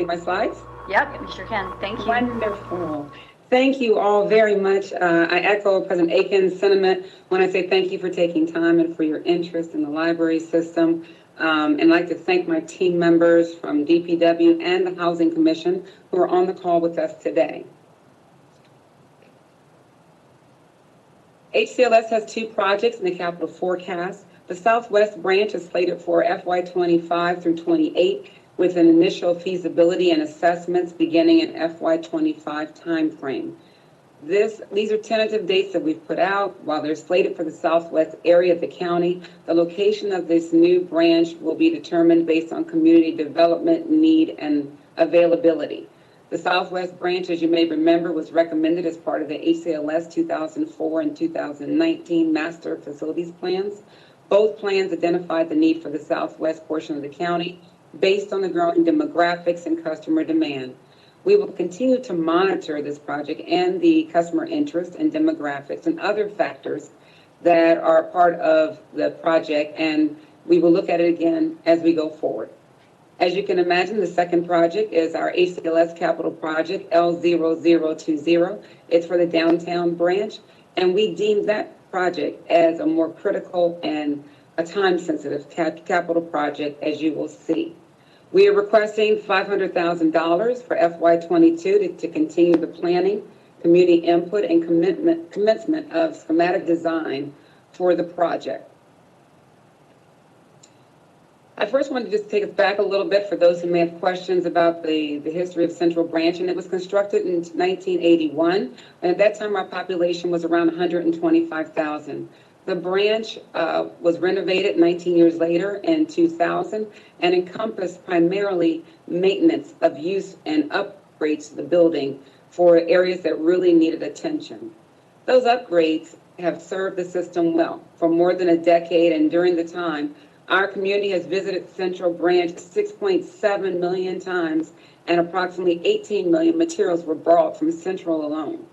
my slides? Yep, we sure can. Thank you. Wonderful. Thank you all very much. I echo President Aiken's sentiment when I say thank you for taking time and for your interest in the library system. And I'd like to thank my team members from DPW and the Housing Commission who are on the call with us today. HCLS has 2 projects in the capital forecast. The Southwest branch is slated for FY25 through 28 with an initial feasibility and assessments beginning in FY25 timeframe. These are tentative dates that we've put out. While they're slated for the southwest area of the county, the location of this new branch will be determined based on community development need and availability. The Southwest branch, as you may remember, was recommended as part of the HCLS 2004 and 2019 Master Facilities Plans. Both plans identified the need for the Southwest portion of the county based on the growing demographics and customer demand. We will continue to monitor this project and the customer interest and demographics and other factors that are part of the project, and we will look at it again as we go forward. As you can imagine, the second project is our HCLS capital project, L0020. It's for the downtown branch, and we deem that project as a more critical and a time-sensitive capital project, as you will see. We are requesting $500,000 for FY22 to continue the planning, community input, and commencement of schematic design for the project. I first want to just take us back a little bit for those who may have questions about the history of Central Branch, and it was constructed in 1981, and at that time our population was around 125,000. The branch was renovated 19 years later in 2000 and encompassed primarily maintenance of use and upgrades to the building for areas that really needed attention. Those upgrades have served the system well for more than a decade, and during the time, our community has visited Central Branch 6.7 million times, and approximately 18 million materials were brought from Central alone.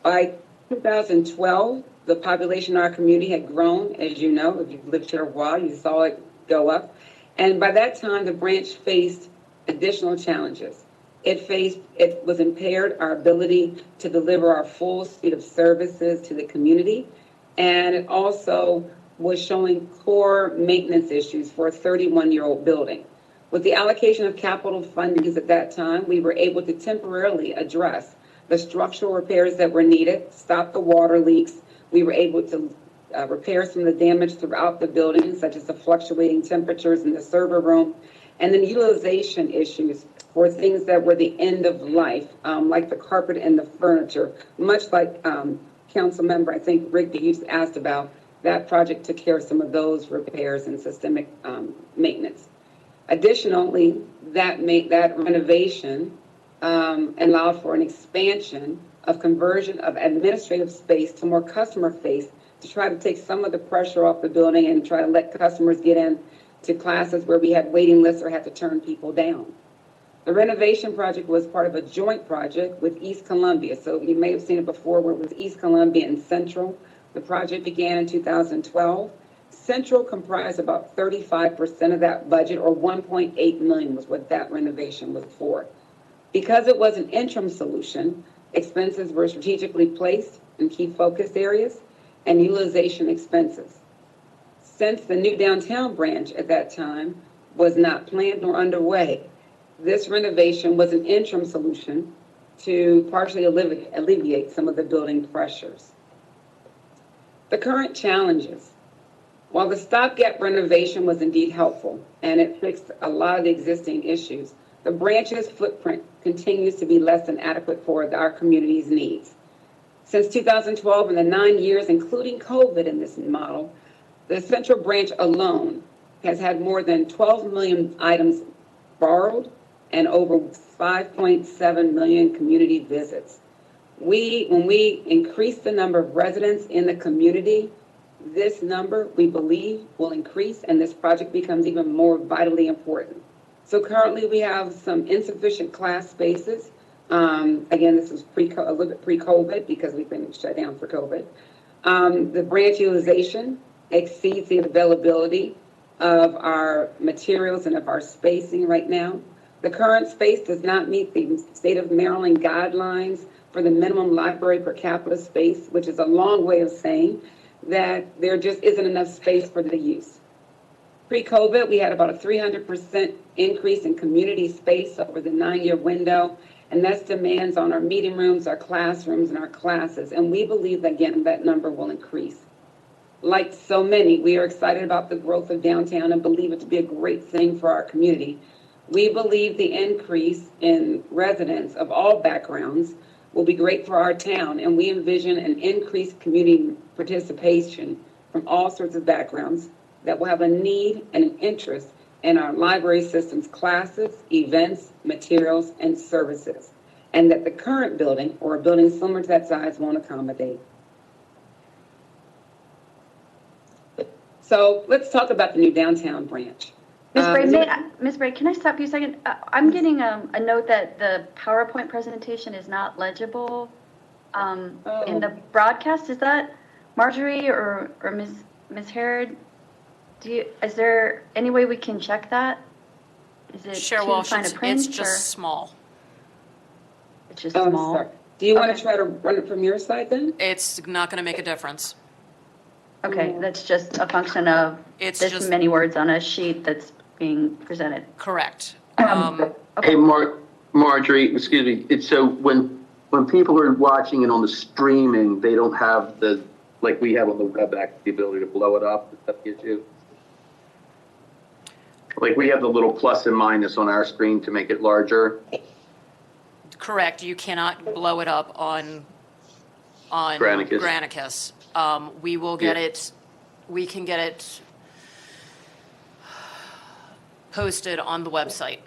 By 2012, the population in our community had grown, as you know, if you've lived here a while, you saw it go up. And by that time, the branch faced additional challenges. It was impaired our ability to deliver our full suite of services to the community, and it also was showing core maintenance issues for a 31-year-old building. With the allocation of capital fundings at that time, we were able to temporarily address the structural repairs that were needed, stop the water leaks. We were able to repair some of the damage throughout the building, such as the fluctuating temperatures in the server room, and then utilization issues for things that were the end of life, like the carpet and the furniture, much like Council Member, I think, Rigby used asked about. That project took care of some of those repairs and systemic maintenance. Additionally, that renovation allowed for an expansion of conversion of administrative space to more customer face to try to take some of the pressure off the building and try to let customers get in to classes where we had waiting lists or had to turn people down. The renovation project was part of a joint project with East Columbia. So you may have seen it before where it was East Columbia and Central. The project began in 2012. Central comprised about 35% of that budget, or $1.8 million was what that renovation was for. Because it was an interim solution, expenses were strategically placed in key focus areas and utilization expenses. Since the new downtown branch at that time was not planned nor underway, this renovation was an interim solution to partially alleviate some of the building pressures. The current challenges. While the stopgap renovation was indeed helpful and it fixed a lot of the existing issues, the branch's footprint continues to be less than adequate for our community's needs. Since 2012, in the 9 years, including COVID in this model, the Central Branch alone has had more than 12 million items borrowed and over 5.7 million community visits. When we increase the number of residents in the community, this number, we believe, will increase, and this project becomes even more vitally important. So currently we have some insufficient class spaces. Again, this is a little bit pre-COVID because we've been shut down for COVID. The branch utilization exceeds the availability of our materials and of our spacing right now. The current space does not meet the state of Maryland guidelines for the minimum library per capita space, which is a long way of saying that there just isn't enough space for the use. Pre-COVID, we had about a 300% increase in community space over the 9-year window, and that's demands on our meeting rooms, our classrooms, and our classes. And we believe, again, that number will increase. Like so many, we are excited about the growth of downtown and believe it to be a great thing for our community. We believe the increase in residents of all backgrounds will be great for our town, and we envision an increased community participation from all sorts of backgrounds that will have a need and an interest in our library system's classes, events, materials, and services, and that the current building or a building similar to that size won't accommodate. So let's talk about the new downtown branch. Ms. Bray, can I stop you a second? I'm getting a note that the PowerPoint presentation is not legible in the broadcast. Is that Marjorie or Ms. Harrod? Is there any way we can check that? Is it Sure, too fine a print? It's just small. It's just small. Sorry. Do you want to try to run it from your side then? It's not going to make a difference. Okay, that's just a function of this many words on a sheet that's being presented. Correct. Okay. Hey, Marjorie, excuse me. It's so when people are watching it on the streaming, they don't have the, like we have on the WebEx, the ability to blow it up. Is that the issue? Like we have the little plus and minus on our screen to make it larger. Correct. You cannot blow it up on Granicus. We will get it. We can get it posted on the website.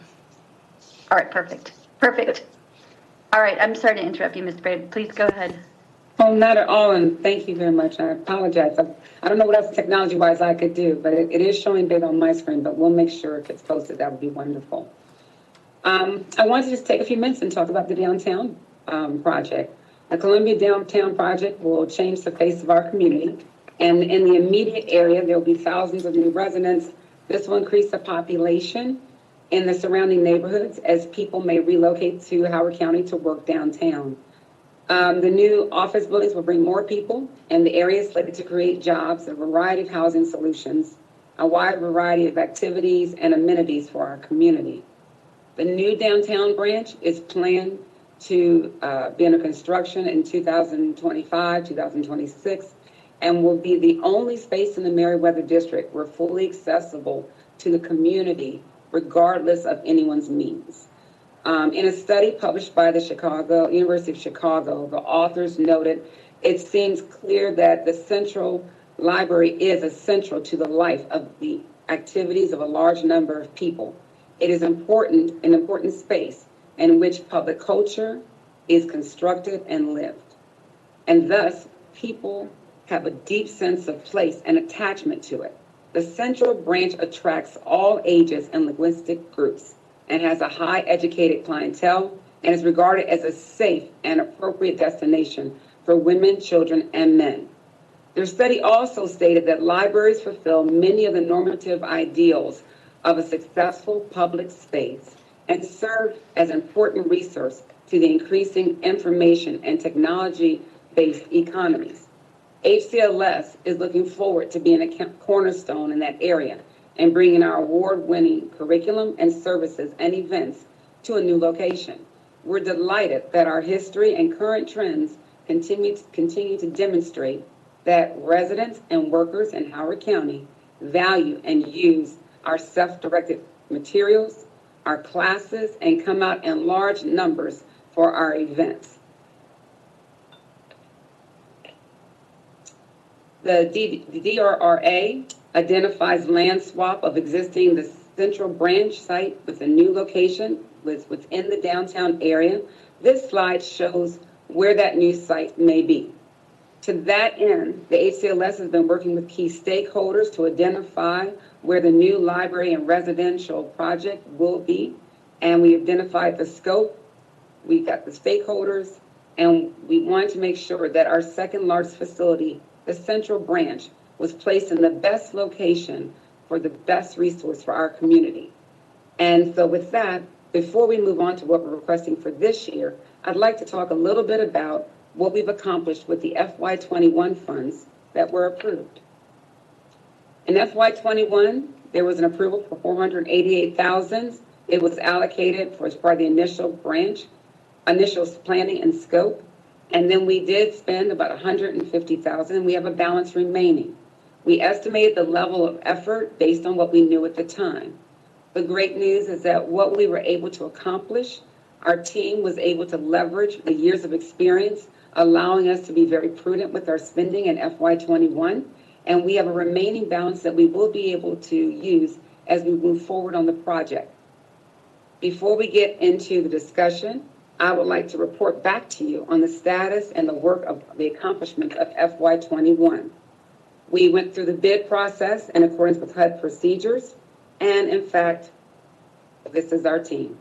All right, perfect. All right, I'm sorry to interrupt you, Ms. Bray. Please go ahead. Oh, not at all, and thank you very much. I apologize. I don't know what else technology-wise I could do, but it is showing big on my screen, but we'll make sure it gets posted. That would be wonderful. I wanted to just take a few minutes and talk about the downtown project. The Columbia Downtown Project will change the face of our community, and in the immediate area, there will be thousands of new residents. This will increase the population in the surrounding neighborhoods as people may relocate to Howard County to work downtown. The new office buildings will bring more people, and the area is slated to create jobs, a variety of housing solutions, a wide variety of activities and amenities for our community. The new downtown branch is planned to be under construction in 2025, 2026, and will be the only space in the Meriwether District where fully accessible to the community, regardless of anyone's means. In a study published by the University of Chicago, the authors noted it seems clear that the Central Library is essential to the life of the activities of a large number of people. It is an important space in which public culture is constructed and lived. And thus, people have a deep sense of place and attachment to it. The Central Branch attracts all ages and linguistic groups and has a high educated clientele and is regarded as a safe and appropriate destination for women, children, and men. Their study also stated that libraries fulfill many of the normative ideals of a successful public space and serve as an important resource to the increasing information and technology-based economies. HCLS is looking forward to being a cornerstone in that area and bringing our award-winning curriculum and services and events to a new location. We're delighted that our history and current trends continue to demonstrate that residents and workers in Howard County value and use our self-directed materials, our classes, and come out in large numbers for our events. The DRRA identifies land swap of existing the Central Branch site with a new location within the downtown area. This slide shows where that new site may be. To that end, the HCLS has been working with key stakeholders to identify where the new library and residential project will be. And we identified the scope, we got the stakeholders, and we wanted to make sure that our second largest facility, the Central Branch, was placed in the best location for the best resource for our community. And so with that, Before we move on to what we're requesting for this year, I'd like to talk a little bit about what we've accomplished with the FY21 funds that were approved. In FY21, there was an approval for $488,000. It was allocated for as part of the initial planning and scope. And then we did spend about $150,000, and we have a balance remaining. We estimated the level of effort based on what we knew at the time. The great news is that what we were able to accomplish, our team was able to leverage the years of experience, allowing us to be very prudent with our spending in FY21. And we have a remaining balance that we will be able to use as we move forward on the project. Before we get into the discussion, I would like to report back to you on the status and the work of the accomplishments of FY21. We went through the bid process in accordance with HUD procedures, and in fact, this is our team.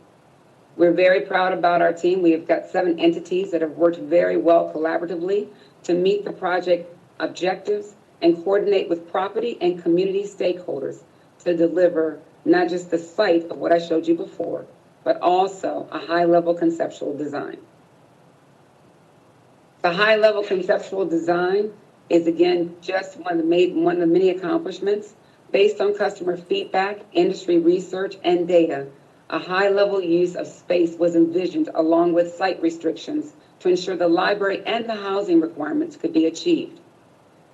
We're very proud about our team. We have got 7 entities that have worked very well collaboratively to meet the project objectives and coordinate with property and community stakeholders to deliver not just the site of what I showed you before, but also a high-level conceptual design. The high-level conceptual design is, again, just one of the many accomplishments based on customer feedback, industry research, and data. A high-level use of space was envisioned along with site restrictions to ensure the library and the housing requirements could be achieved.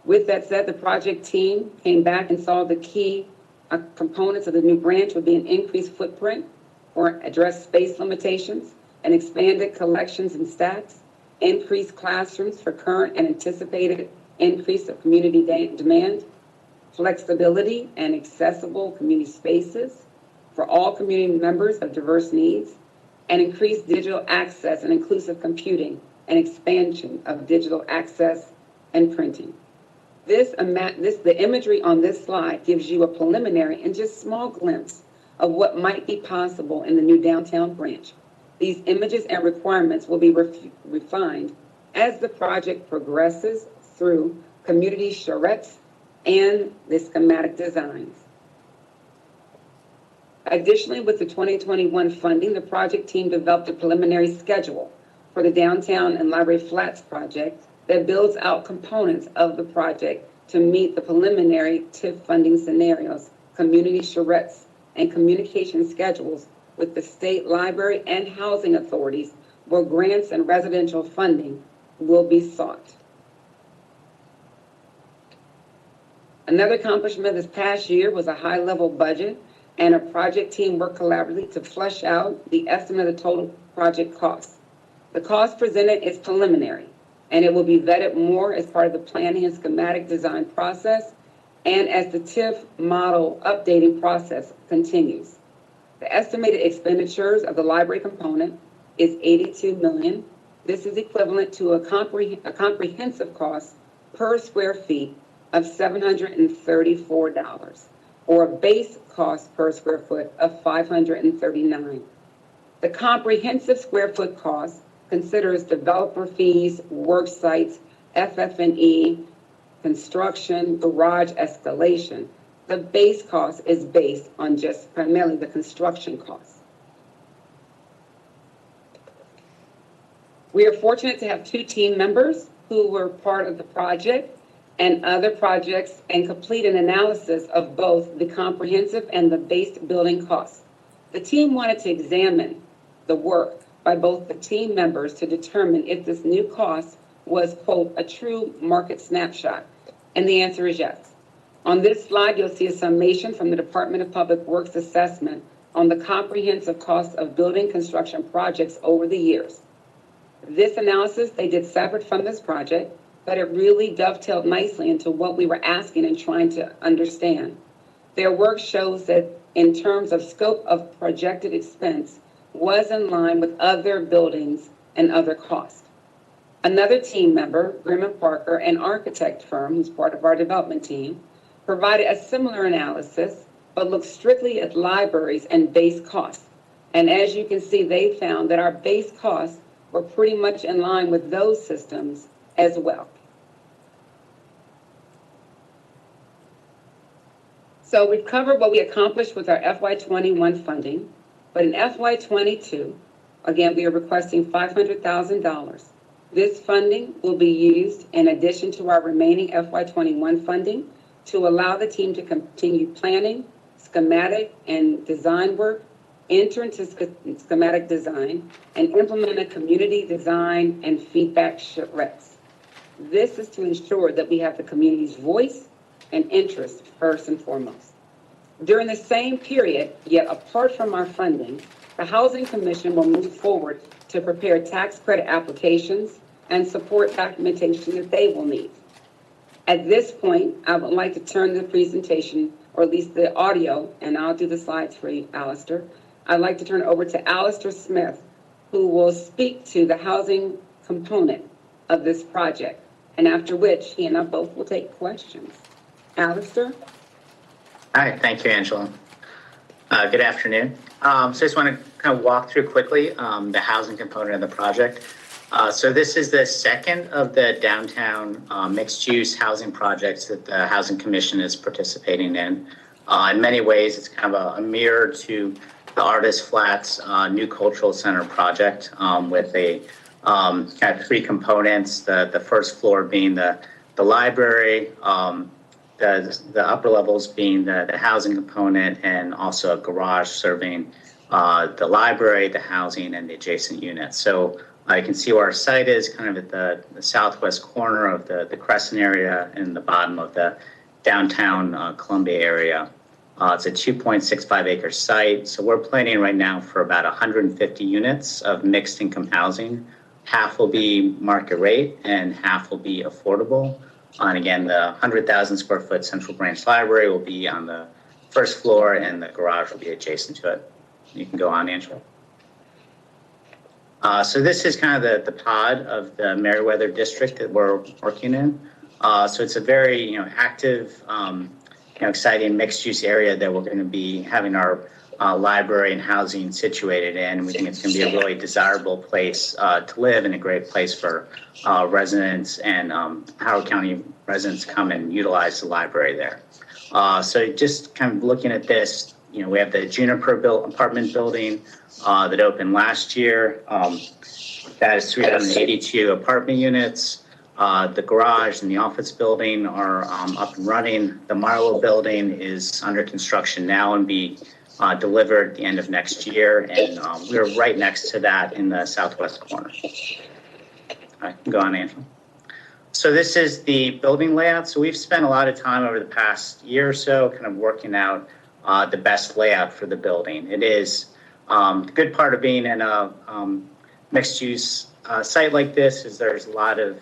With that said, the project team came back and saw the key components of the new branch would be an increased footprint or address space limitations, and expanded collections and stacks, increased classrooms for current and anticipated increase of community demand, flexibility and accessible community spaces for all community members of diverse needs, and increased digital access and inclusive computing and expansion of digital access and printing. The imagery on this slide gives you a preliminary and just small glimpse of what might be possible in the new downtown branch. These images and requirements will be refined as the project progresses through community charrettes and the schematic designs. Additionally, with the 2021 funding, the project team developed a preliminary schedule for the Downtown and Library Flats project that builds out components of the project to meet the preliminary TIF funding scenarios, community charrettes, and communication schedules with the state library and housing authorities where grants and residential funding will be sought. Another accomplishment this past year was a high-level budget, and a project team worked collaboratively to flesh out the estimate of the total project cost. The cost presented is preliminary, and it will be vetted more as part of the planning and schematic design process and as the TIF model updating process continues. The estimated expenditures of the library component is $82 million. This is equivalent to a comprehensive cost per square feet of $734, or a base cost per square foot of $539. The comprehensive square foot cost considers developer fees, work sites, FF&E, construction, garage escalation. The base cost is based on just primarily the construction cost. We are fortunate to have 2 team members who were part of the project and other projects and complete an analysis of both the comprehensive and the base building costs. The team wanted to examine the work by both the team members to determine if this new cost was, quote, a true market snapshot. And the answer is yes. On this slide, you'll see a summation from the Department of Public Works assessment on the comprehensive cost of building construction projects over the years. This analysis they did separate from this project, but it really dovetailed nicely into what we were asking and trying to understand. Their work shows that in terms of scope of projected expense was in line with other buildings and other costs. Another team member, Grimm & Parker, an architect firm who's part of our development team, provided a similar analysis, but looked strictly at libraries and base costs. And as you can see, they found that our base costs were pretty much in line with those systems as well. So we've covered what we accomplished with our FY21 funding. But in FY '22, again, we are requesting $500,000. This funding will be used in addition to our remaining FY '21 funding to allow the team to continue planning, schematic and design work, enter into schematic design, and implement a community design and feedback charrettes. This is to ensure that we have the community's voice and interest first and foremost. During the same period, yet apart from our funding, the Housing Commission will move forward to prepare tax credit applications and support documentation that they will need. At this point, I would like to turn the presentation, or at least the audio, and I'll do the slides for you, Alistair. I'd like to turn it over to Alistair Smith, who will speak to the housing component of this project, and after which he and I both will take questions. Alistair? Hi, thank you, Angela. Good afternoon. So I just want to kind of walk through quickly the housing component of the project. So this is the second of the downtown mixed-use housing projects that the Housing Commission is participating in. In many ways, it's kind of a mirror to the Artist Flats New Cultural Center project with a kind of three components. The first floor being the library, the upper levels being the housing component, and also a garage serving the library, the housing, and the adjacent units. So you can see where our site is, kind of at the southwest corner of the Crescent area and the bottom of the downtown Columbia area. It's a 2.65 acre site. So we're planning right now for about 150 units of mixed income housing. Half will be market rate and half will be affordable. And again, the 100,000 square foot Central Branch Library will be on the first floor and the garage will be adjacent to it. You can go on, Angela. So this is kind of the pod of the Meriwether district that we're working in. So it's a very active, exciting mixed-use area that we're going to be having our library and housing situated in. We think it's going to be a really desirable place to live and a great place for residents and Howard County residents to come and utilize the library there. So just kind of looking at this, we have the Juniper apartment building that opened last year. That is 382 apartment units. The garage and the office building are up and running. The Marlowe building is under construction now and be delivered at the end of next year. And we're right next to that in the southwest corner. All right, go on, Angela. So this is the building layout. So we've spent a lot of time over the past year or so kind of working out the best layout for the building. It is the good part of being in a mixed-use site like this is there's a lot of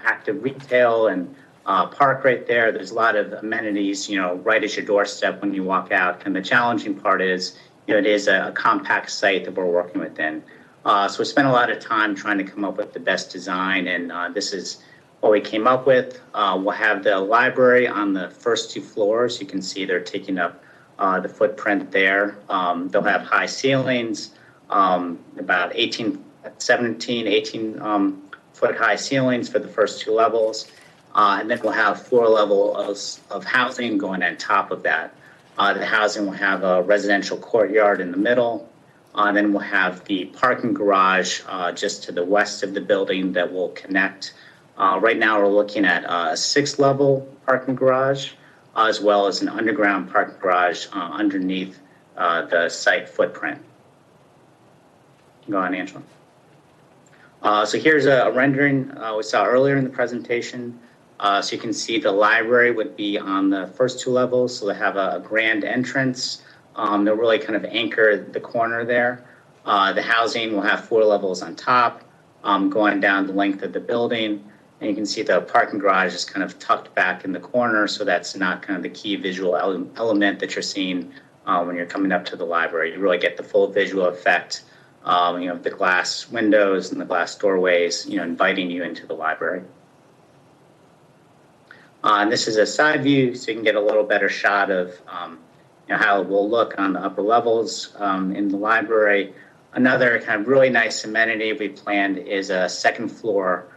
active retail and park right there. There's a lot of amenities right at your doorstep when you walk out. And the challenging part is it is a compact site that we're working within. So we spent a lot of time trying to come up with the best design, and this is what we came up with. We'll have the library on the first two floors. You can see they're taking up the footprint there. They'll have high ceilings, about 18 foot high ceilings for the first two levels. And then we'll have floor levels of housing going on top of that. The housing will have a residential courtyard in the middle. Then we'll have the parking garage just to the west of the building that will connect. Right now we're looking at a 6-level parking garage, as well as an underground parking garage underneath the site footprint. Go on, Angela. So here's a rendering we saw earlier in the presentation. So you can see the library would be on the first two levels. So they have a grand entrance. They'll really kind of anchor the corner there. The housing will have 4 levels on top, going down the length of the building. And you can see the parking garage is kind of tucked back in the corner. So that's not kind of the key visual element that you're seeing when you're coming up to the library. You really get the full visual effect, the glass windows and the glass doorways, inviting you into the library. And this is a side view, so you can get a little better shot of how it will look on the upper levels in the library. Another kind of really nice amenity we planned is a second floor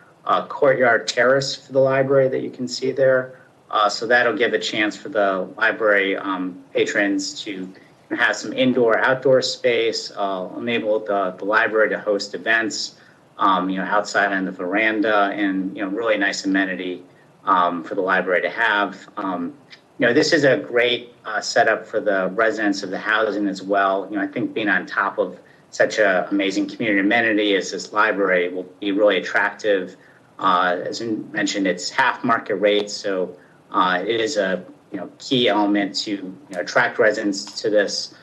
courtyard terrace for the library that you can see there. So that'll give a chance for the library patrons to have some indoor, outdoor space, enable the library to host events, outside on the veranda, and, really nice amenity for the library to have. This is a great setup for the residents of the housing as well. I think being on top of such an amazing community amenity as this library will be really attractive. As you mentioned, it's half market rate, so it is a key element to attract residents to this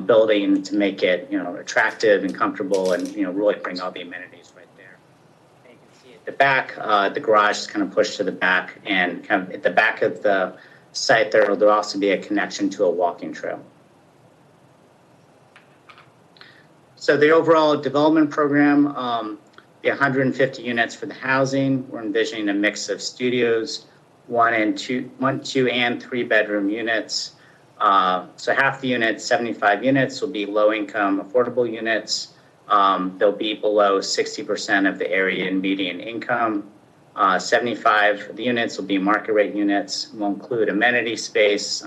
building, to make it attractive and comfortable, and really bring all the amenities right there. And you can see at the back, the garage is kind of pushed to the back, and kind of at the back of the site there'll also be a connection to a walking trail. So the overall development program, the 150 units for the housing. We're envisioning a mix of studios, one, two, and 3 bedroom units. So half the units, 75 units, will be low income, affordable units. They'll be below 60% of the area and median income. 75 of the units will be market rate units. Will include amenity space,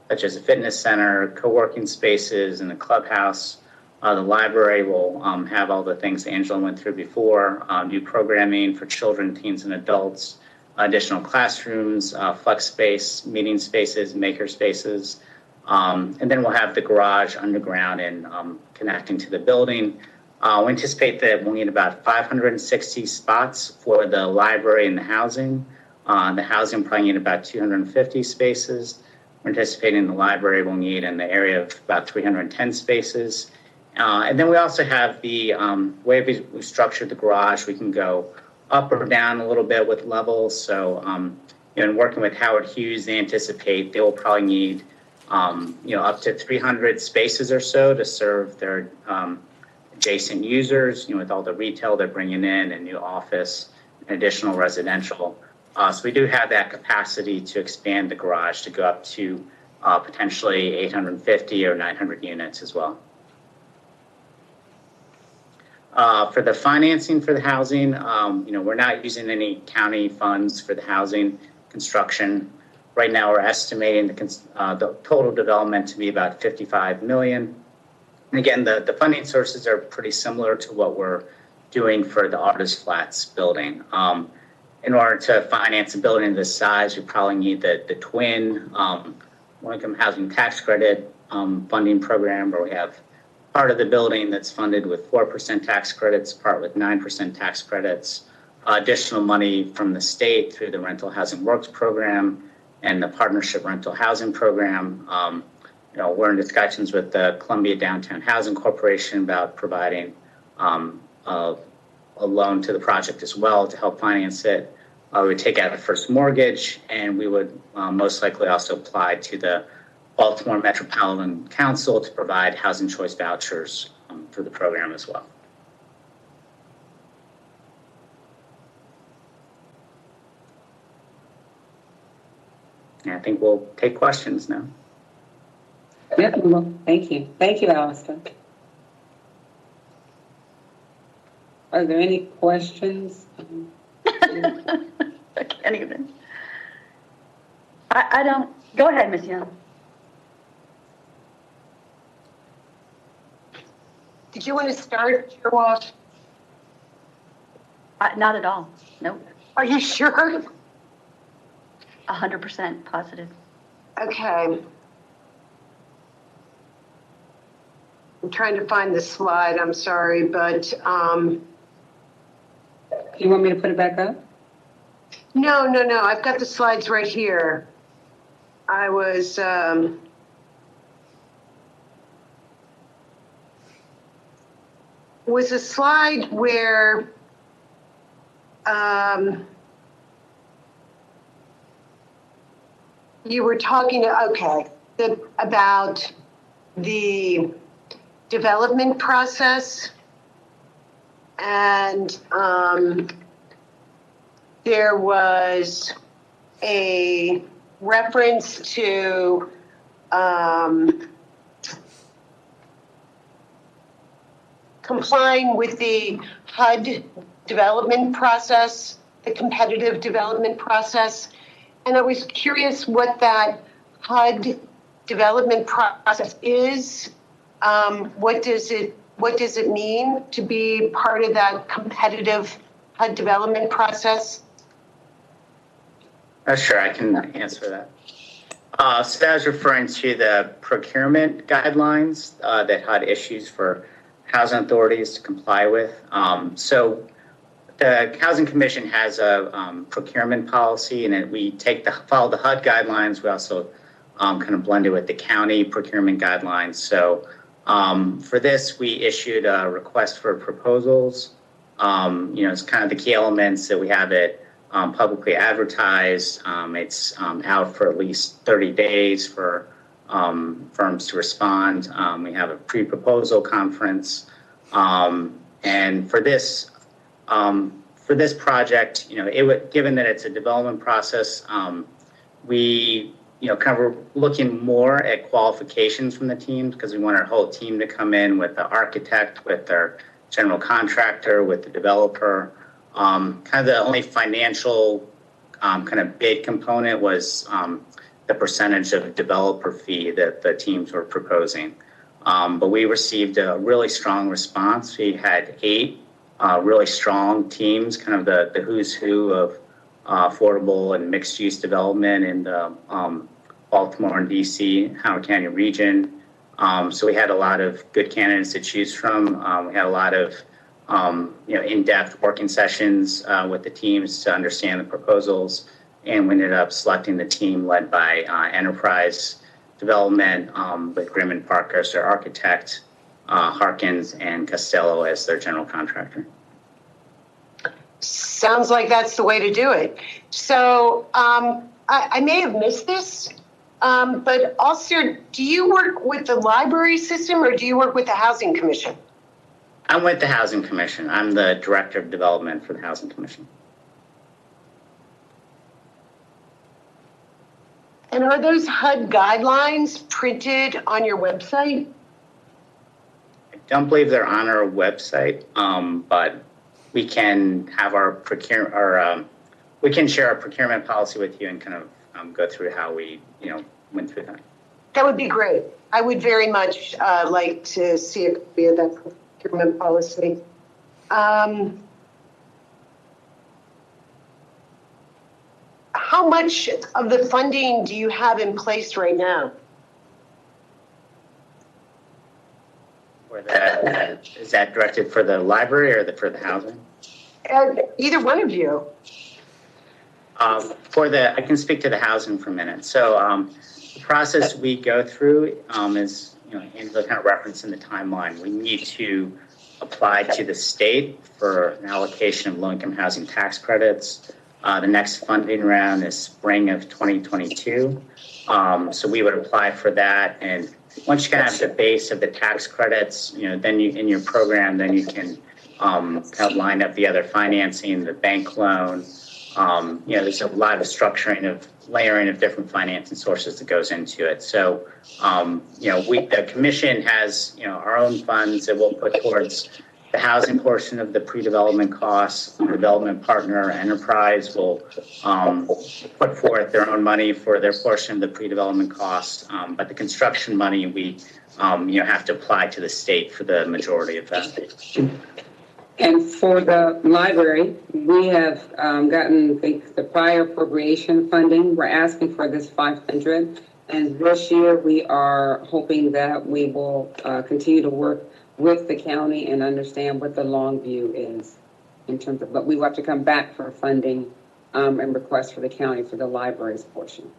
such as a fitness center, co-working spaces, and a clubhouse. The library will have all the things Angela went through before, new programming for children, teens, and adults, additional classrooms, flex space, meeting spaces, maker spaces. And then we'll have the garage underground and connecting to the building. We anticipate that we'll need about 560 spots for the library and the housing. The housing probably need about 250 spaces. We're anticipating the library will need in the area of about 310 spaces. And then we also have the way we structured the garage. We can go up or down a little bit with levels. So, in working with Howard Hughes, they anticipate they will probably need, up to 300 spaces or so to serve their adjacent users, with all the retail they're bringing in and new office and additional residential. So we do have that capacity to expand the garage to go up to potentially 850 or 900 units as well. For the financing for the housing, we're not using any county funds for the housing construction. Right now, we're estimating the total development to be about $55 million. And again, the funding sources are pretty similar to what we're doing for the Artist Flats building. In order to finance a building this size, we probably need the twin low-income housing tax credit funding program, where we have part of the building that's funded with 4% tax credits, part with 9% tax credits, additional money from the state through the Rental Housing Works program and the Partnership Rental Housing program. We're in discussions with the Columbia Downtown Housing Corporation about providing a loan to the project as well to help finance it. We would take out the first mortgage, and we would most likely also apply to the Baltimore Metropolitan Council to provide housing choice vouchers for the program as well. And I think we'll take questions now. Yeah, well, thank you. Thank you, Alistair. Are there any questions? I can't even. I don't. Go ahead, Ms. Young. Did you want to start, Chair Walsh? Not at all. Nope. Are you sure? 100% positive. Okay. I'm trying to find the slide. I'm sorry, but You want me to put it back up? no. I've got the slides right here. I was a slide where you were talking, about the development process, and there was a reference to complying with the HUD development process, the competitive development process. And I was curious what that HUD development process is? What does it mean to be part of that competitive HUD development process? Sure, I can answer that. So that was referring to the procurement guidelines that HUD issues for housing authorities to comply with. So the Housing Commission has a procurement policy, and we follow the HUD guidelines. We also kind of blend it with the county procurement guidelines. So for this, we issued a request for proposals. It's kind of the key elements that we have it publicly advertised. It's out for at least 30 days for firms to respond. We have a pre-proposal conference. And for this project, given that it's a development process, we kind of looking more at qualifications from the teams, because we want our whole team to come in with the architect, with their general contractor, with the developer. Kind of the only financial kind of bid component was the percentage of developer fee that the teams were proposing. But we received a really strong response. We had 8 really strong teams, kind of the who's who of affordable and mixed use development in the Baltimore and DC, Howard County region. So we had a lot of good candidates to choose from. We had a lot of in-depth working sessions with the teams to understand the proposals, and we ended up selecting the team led by Enterprise Development with Grimm and Parker as their architect, Harkins and Costello as their general contractor. Sounds like that's the way to do it. So I may have missed this, but also, do you work with the library system or do you work with the Housing Commission? I'm with the Housing Commission. I'm the Director of Development for the Housing Commission. And are those HUD guidelines printed on your website? I don't believe they're on our website, but we can have we can share our procurement policy with you and kind of go through how we, went through that. That would be great. I would very much like to see a copy of that procurement policy. How much of the funding do you have in place right now? Is that directed for the library or for the housing? Either one of you. I can speak to the housing for a minute. So the process we go through is, Angela kind of referenced in the timeline. We need to apply to the state for an allocation of low-income housing tax credits. The next funding round is spring of 2022. So we would apply for that, and once you kind of have the base of the tax credits, then in your program, then you can kind of line up the other financing, the bank loan. There's a lot of layering of different financing sources that goes into it. So, the commission has, our own funds that we'll put towards the housing portion of the pre-development costs. The development partner, Enterprise, will put forth their own money for their portion of the pre-development costs. But the construction money, we have to apply to the state for the majority of that. And for the library, we have gotten the prior appropriation funding. We're asking for this 500. And this year we are hoping that we will continue to work with the county and understand what the long view is in terms of, but we will have to come back for funding and request for the county for the library's portion.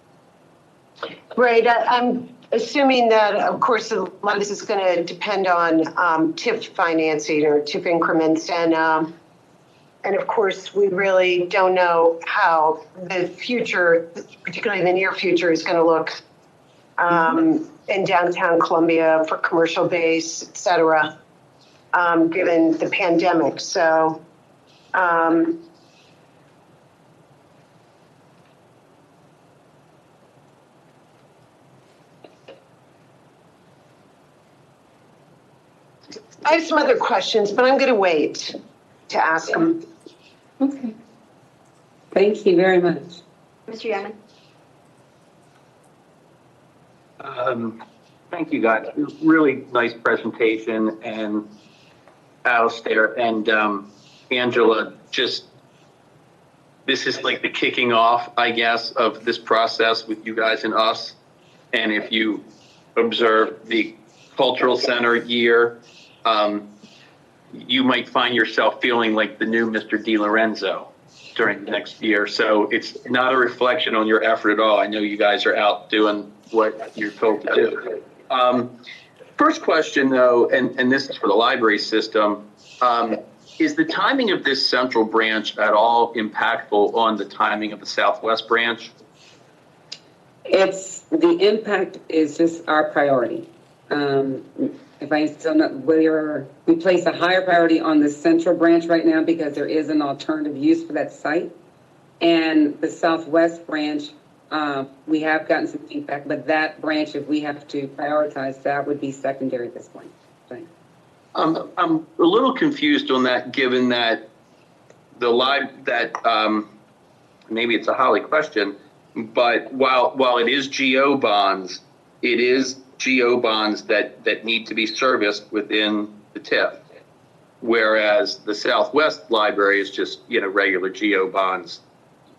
Right. I'm assuming that, of course, a lot of this is going to depend on TIF financing or TIF increments. And of course, we really don't know how the future, particularly the near future, is going to look in downtown Columbia for commercial base, et cetera, given the pandemic. So, I have some other questions, but I'm going to wait to ask them. Okay. Thank you very much. Mr. Yaman? Thank you, guys. Really nice presentation, and Alistair and Angela, just, this is like the kicking off, I guess, of this process with you guys and us. And if you observe the cultural center year, you might find yourself feeling like the new Mr. DiLorenzo during the next year. So it's not a reflection on your effort at all. I know you guys are out doing what you're told to do. First question, though, and this is for the library system, is the timing of this central branch at all impactful on the timing of the southwest branch? The impact is just our priority. If I still know, we place a higher priority on the central branch right now because there is an alternative use for that site. And the southwest branch, we have gotten some feedback, but that branch, if we have to prioritize, that would be secondary at this point. Thanks. I'm a little confused on that, given that maybe it's a Holly question, but while it is GO bonds, it is GO bonds that need to be serviced within the TIF, whereas the Southwest Library is just, regular GO bonds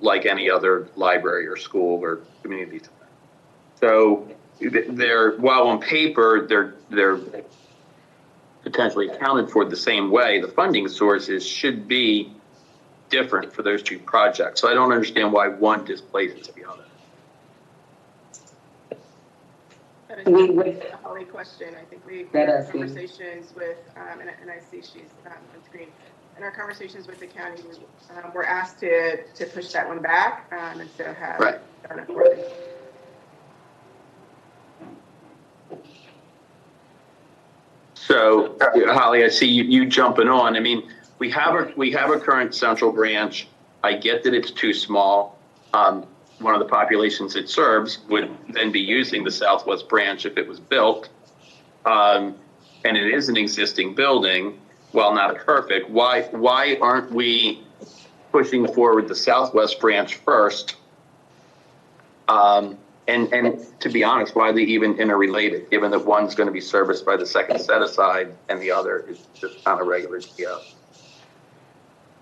like any other library or school or community center. So while on paper they're potentially accounted for the same way, the funding sources should be different for those two projects. So I don't understand why one displaces the other. That is a Holly question. I think we had conversations with, and I see she's on screen. In our conversations with the county, we're asked to push that one back and so have done it for them. So, Holly, I see you jumping on. I mean, we have a current central branch. I get that it's too small. One of the populations it serves would then be using the Southwest branch if it was built. And it is an existing building, while not perfect. Why aren't we pushing forward the Southwest branch first? And to be honest, why are they even interrelated, given that one's going to be serviced by the second set aside and the other is just on a regular GO?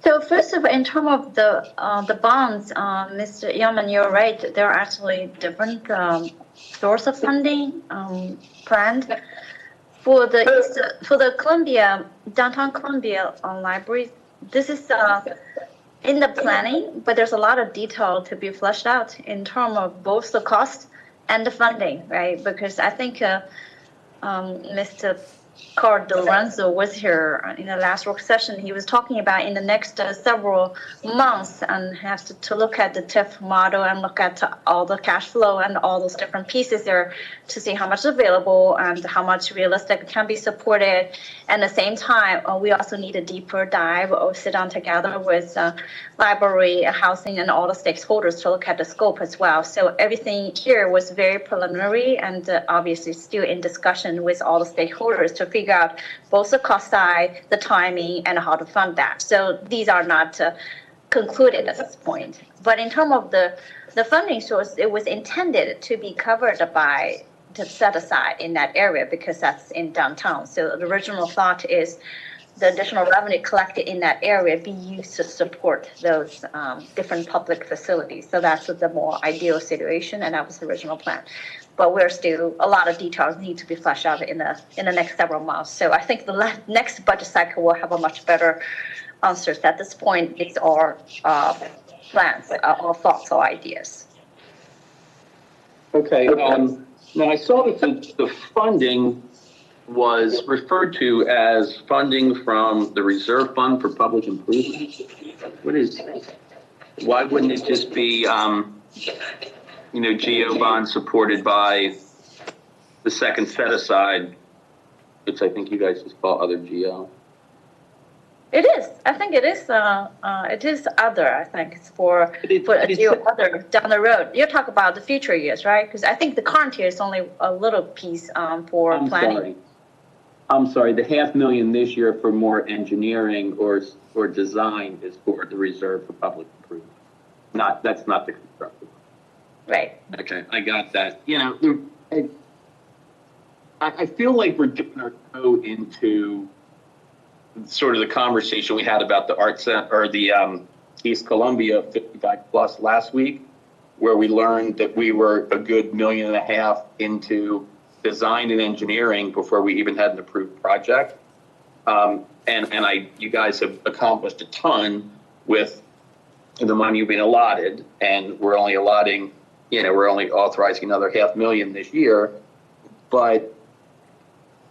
So first of all, in terms of the bonds, Mr. Yeoman, you're right. There are actually different source of funding planned for the Columbia downtown Columbia library. This is in the planning, but there's a lot of detail to be fleshed out in terms of both the cost and the funding, right? Because I think Mr. Carl DiLorenzo was here in the last work session. He was talking about in the next several months and has to look at the TIF model and look at all the cash flow and all those different pieces there to see how much is available and how much realistic can be supported. And at the same time, we also need a deeper dive or sit down together with library, housing, and all the stakeholders to look at the scope as well. So everything here was very preliminary and obviously still in discussion with all the stakeholders to figure out both the cost side, the timing, and how to fund that. So these are not concluded at this point. But in terms of the funding source, it was intended to be covered by to set aside in that area because that's in downtown. So the original thought is the additional revenue collected in that area be used to support those different public facilities. So that's the more ideal situation, and that was the original plan. But we're still, a lot of details need to be fleshed out in the next several months. So I think the next budget cycle will have a much better answers. At this point, these are plans or thoughts or ideas. Okay. Now I saw that the funding was referred to as funding from the Reserve Fund for Public Improvement. Why wouldn't it just be, GO bonds supported by the second set aside, which I think you guys just call other GO? It is. I think it is. It is other. I think it's for a GO other down the road. You're talking about the future years, right? Because I think the current year is only a little piece for planning. I'm sorry. The $500,000 this year for more engineering or design is for the Reserve for Public Improvement. That's not the construction. Right. Okay, I got that. I feel like we're dipping our toe into sort of the conversation we had about the Art Center or the East Columbia 55 plus last week, where we learned that we were a good $1.5 million into design and engineering before we even had an approved project. You guys have accomplished a ton with the money you've been allotted, and we're only authorizing another $500,000 this year. But,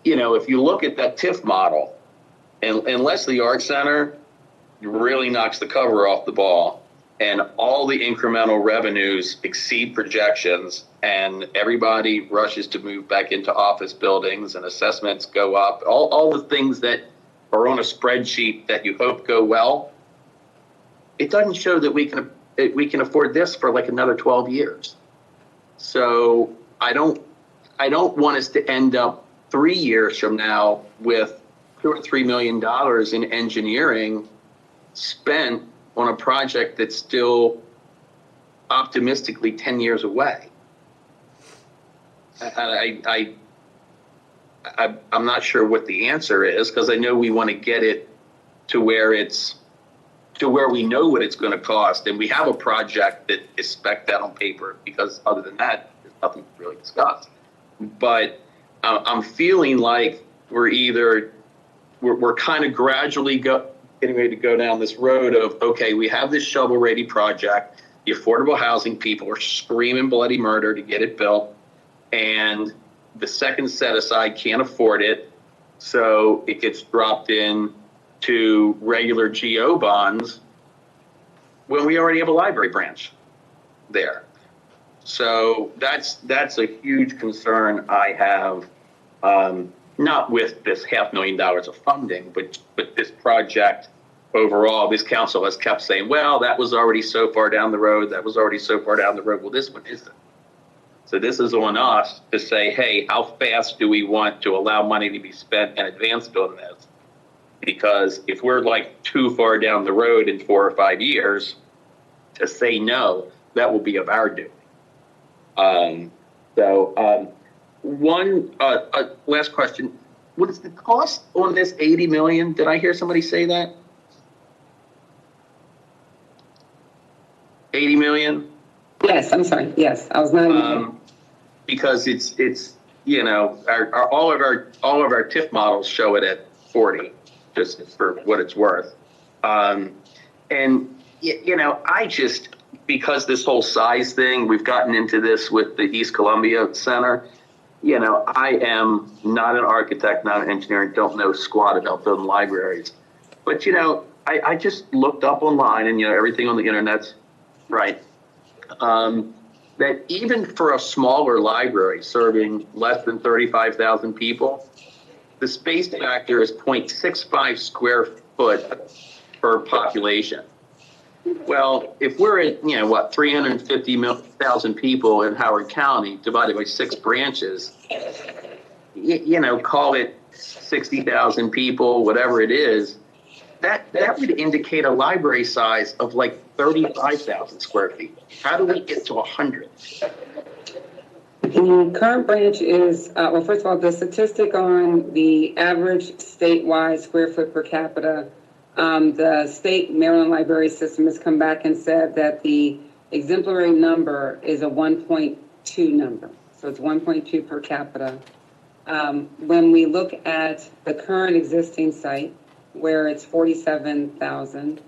if you look at that TIF model, and unless the Art Center really knocks the cover off the ball and all the incremental revenues exceed projections and everybody rushes to move back into office buildings and assessments go up, all the things that are on a spreadsheet that you hope go well, it doesn't show that we can afford this for like another 12 years. So I don't want us to end up 3 years from now with $2 or $3 million in engineering spent on a project that's still optimistically 10 years away. I'm not sure what the answer is, because I know we want to get it to where we know what it's going to cost, and we have a project that is spec'd out on paper, because other than that, there's nothing to really discuss. But I'm feeling like we're kind of gradually getting ready to go down this road of, okay, we have this shovel-ready project. The affordable housing people are screaming bloody murder to get it built, and the second set aside can't afford it, so it gets dropped in to regular GO bonds when we already have a library branch there. So that's a huge concern I have, not with this $500,000 of funding, but this project overall. This council has kept saying, well, that was already so far down the road. Well, this one isn't. So this is on us to say, hey, how fast do we want to allow money to be spent and advanced on this? Because if we're like too far down the road in 4 or 5 years, to say no, that will be of our doing. One last question. What is the cost on this 80 million? Did I hear somebody say that? 80 million? Yes, I'm sorry. Yes, I was not. Because it's all of our TIF models show it at 40, just for what it's worth. Because this whole size thing, we've gotten into this with the East Columbia Center. I am not an architect, not an engineer, and don't know squat about building libraries. But, I just looked up online, and, everything on the internet's right. That even for a smaller library serving less than 35,000 people, the space factor is 0.65 square foot per population. Well, if we're at, 350,000 people in Howard County divided by 6 branches, call it 60,000 people, whatever it is, that would indicate a library size of like 35,000 square feet. How do we get to 100? The current branch is, well, first of all, the statistic on the average statewide square foot per capita, the state Maryland library system has come back and said that the exemplary number is a 1.2 number. So it's 1.2 per capita. When we look at the current existing site, where it's 47,000,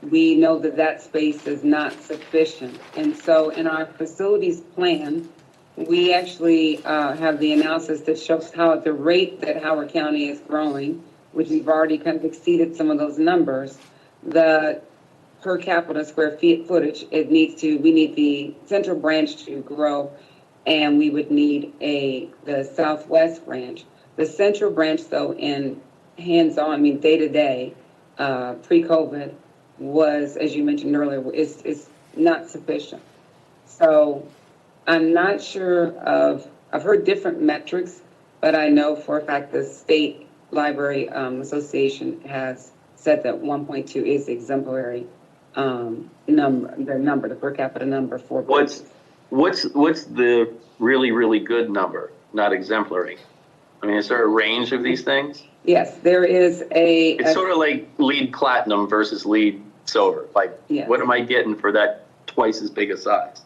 we know that space is not sufficient. And so in our facilities plan, we actually have the analysis that shows how at the rate that Howard County is growing, which we've already kind of exceeded some of those numbers, the per capita square feet footage, we need the central branch to grow, and we would need the southwest branch. The central branch, though, in hands-on, day-to-day, pre-COVID, was, as you mentioned earlier, is not sufficient. So I'm not sure I've heard different metrics, but I know for a fact the State Library Association has said that 1.2 is exemplary the per capita number for branches. what's the really, really good number, not exemplary? I mean, is there a range of these things? Yes, there is a. It's sort of like lead platinum versus lead silver. Like, Yes. what am I getting for that twice as big a size?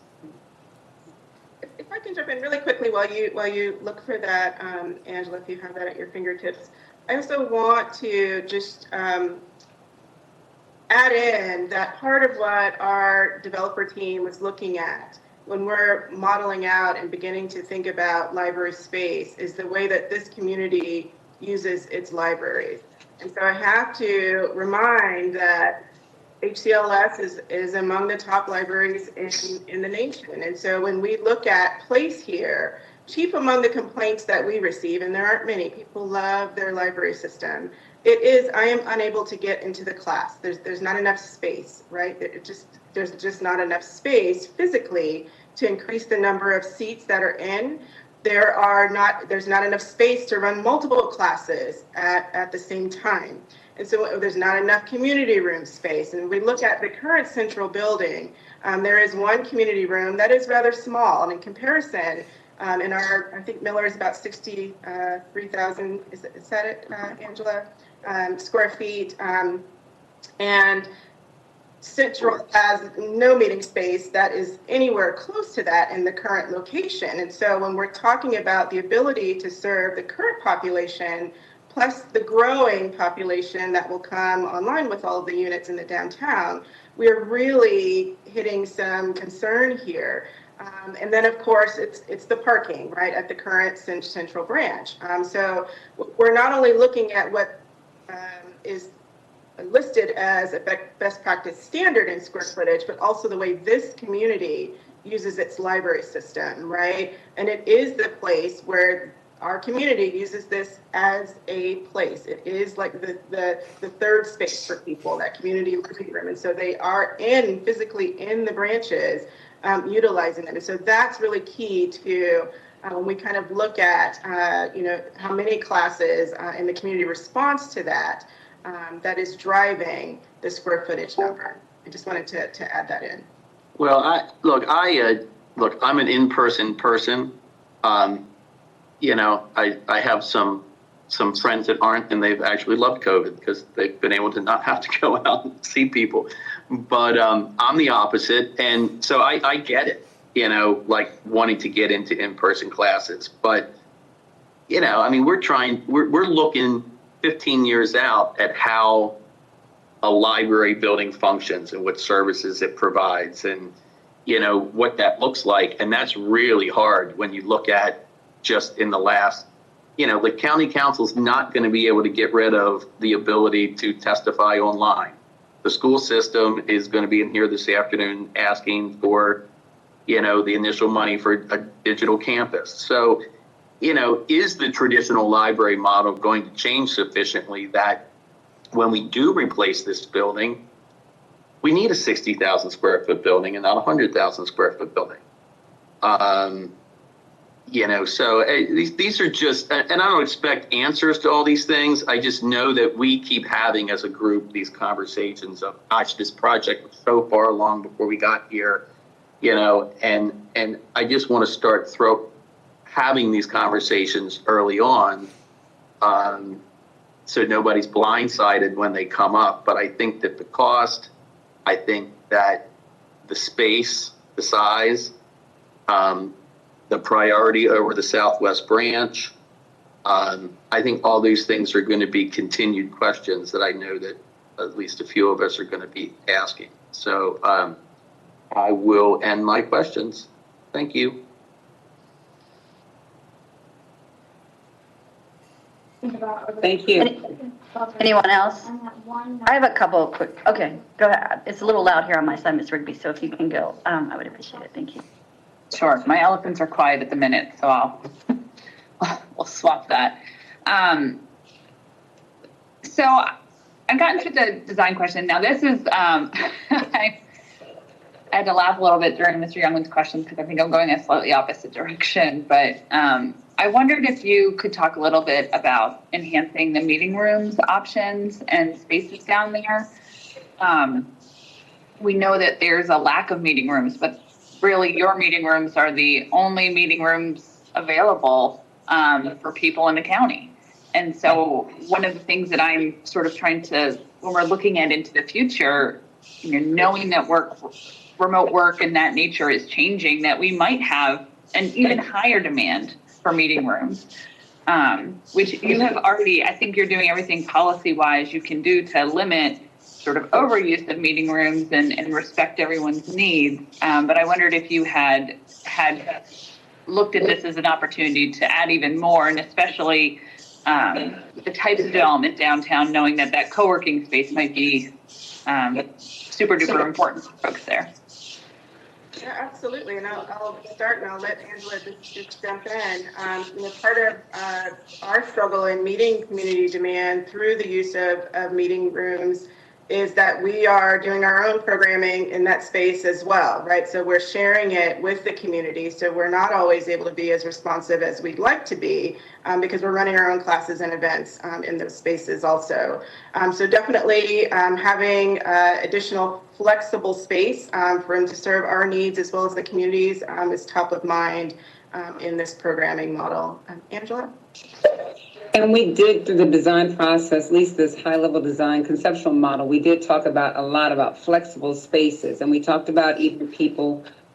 If I can jump in really quickly while you look for that, Angela, if you have that at your fingertips. I also want to just add in that part of what our developer team was looking at when we're modeling out and beginning to think about library space is the way that this community uses its libraries. And so I have to remind that HCLS is among the top libraries in the nation. And so when we look at place here, chief among the complaints that we receive, and there aren't many, people love their library system, it is, I am unable to get into the class. There's not enough space, right? There's just not enough space physically to increase the number of seats that are in. There's not enough space to run multiple classes at the same time. And so there's not enough community room space. And we look at the current central building, there is one community room that is rather small. And in comparison, in our, I think Miller is about 63,000, is that it, Angela, square feet. And Central has no meeting space that is anywhere close to that in the current location. And so when we're talking about the ability to serve the current population, plus the growing population that will come online with all of the units in the downtown, we're really hitting some concern here. And then, of course, it's the parking, right, at the current Central branch. So we're not only looking at what is listed as a best practice standard in square footage, but also the way this community uses its library system, right? And it is the place where our community uses this as a place. It is like the third space for people, that community living room. And so they are physically in the branches, utilizing them. And so that's really key to when we kind of look at, how many classes and the community response to that, that is driving the square footage number. I just wanted to add that in. Well, I'm an in-person person. I have some friends that aren't, and they've actually loved COVID because they've been able to not have to go out and see people. But I'm the opposite, and so I get it. Like wanting to get into in-person classes, but we're looking 15 years out at how a library building functions and what services it provides and, what that looks like. And that's really hard when you look at just in the last, the county council's not going to be able to get rid of the ability to testify online. The school system is going to be in here this afternoon asking for, the initial money for a digital campus. So, is the traditional library model going to change sufficiently that when we do replace this building, we need a 60,000 square foot building and not a 100,000 square foot building? So these are just, and I don't expect answers to all these things. I just know that we keep having as a group these conversations of, gosh, this project was so far along before we got here, and I just want to start having these conversations early on, so nobody's blindsided when they come up. But I think that the cost, I think that the space, the size, the priority over the Southwest branch, I think all these things are going to be continued questions that I know that at least a few of us are going to be asking. So I will end my questions. Thank you. Thank you. Anyone else? I have a couple of quick, okay, go ahead. It's a little loud here on my side, Ms. Rigby, so if you can go, I would appreciate it. Thank you. Sure. My elephants are quiet at the minute, so we'll swap that. So I've gotten to the design question. Now this is, I had to laugh a little bit during Mr. Youngman's questions because I think I'm going a slightly opposite direction, but I wondered if you could talk a little bit about enhancing the meeting rooms options and spaces down there. We know that there's a lack of meeting rooms, but really your meeting rooms are the only meeting rooms available for people in the county. And so one of the things that I'm sort of trying to, when we're looking at into the future, knowing that remote work and that nature is changing, that we might have an even higher demand for meeting rooms, which you have already, I think you're doing everything policy-wise you can do to limit sort of overuse of meeting rooms and respect everyone's needs. But I wondered if you had looked at this as an opportunity to add even more, and especially the types of development downtown, knowing that co-working space might be super duper important for folks there. Yeah, absolutely. And I'll start and I'll let Angela just jump in. Part of our struggle in meeting community demand through the use of meeting rooms is that we are doing our own programming in that space as well, right? So we're sharing it with the community. So we're not always able to be as responsive as we'd like to be because we're running our own classes and events in those spaces also. So definitely having additional flexible space for them to serve our needs as well as the communities is top of mind in this programming model. Angela? And we did, through the design process, at least this high-level design conceptual model, we did talk a lot about flexible spaces. And we talked about even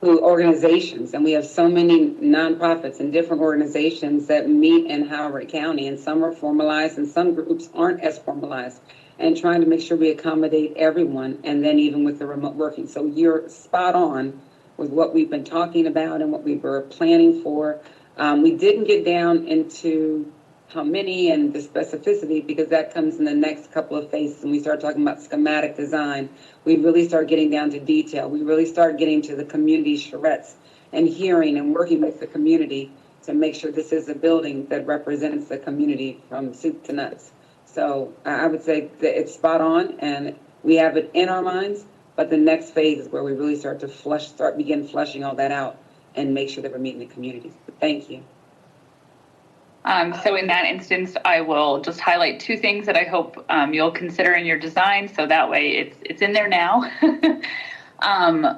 organizations. And we have so many nonprofits and different organizations that meet in Howard County. And some are formalized and some groups aren't as formalized. And trying to make sure we accommodate everyone. And then even with the remote working. So you're spot on with what we've been talking about and what we were planning for. We didn't get down into how many and the specificity, because that comes in the next couple of phases. When we start talking about schematic design, we really start getting down to detail. We really start getting to the community charrettes and hearing and working with the community to make sure this is a building that represents the community from soup to nuts. So I would say that it's spot on and we have it in our minds, but the next phase is where we really start to begin flushing all that out and make sure that we're meeting the communities. But thank you. So in that instance, I will just highlight two things that I hope you'll consider in your design, so that way it's in there now.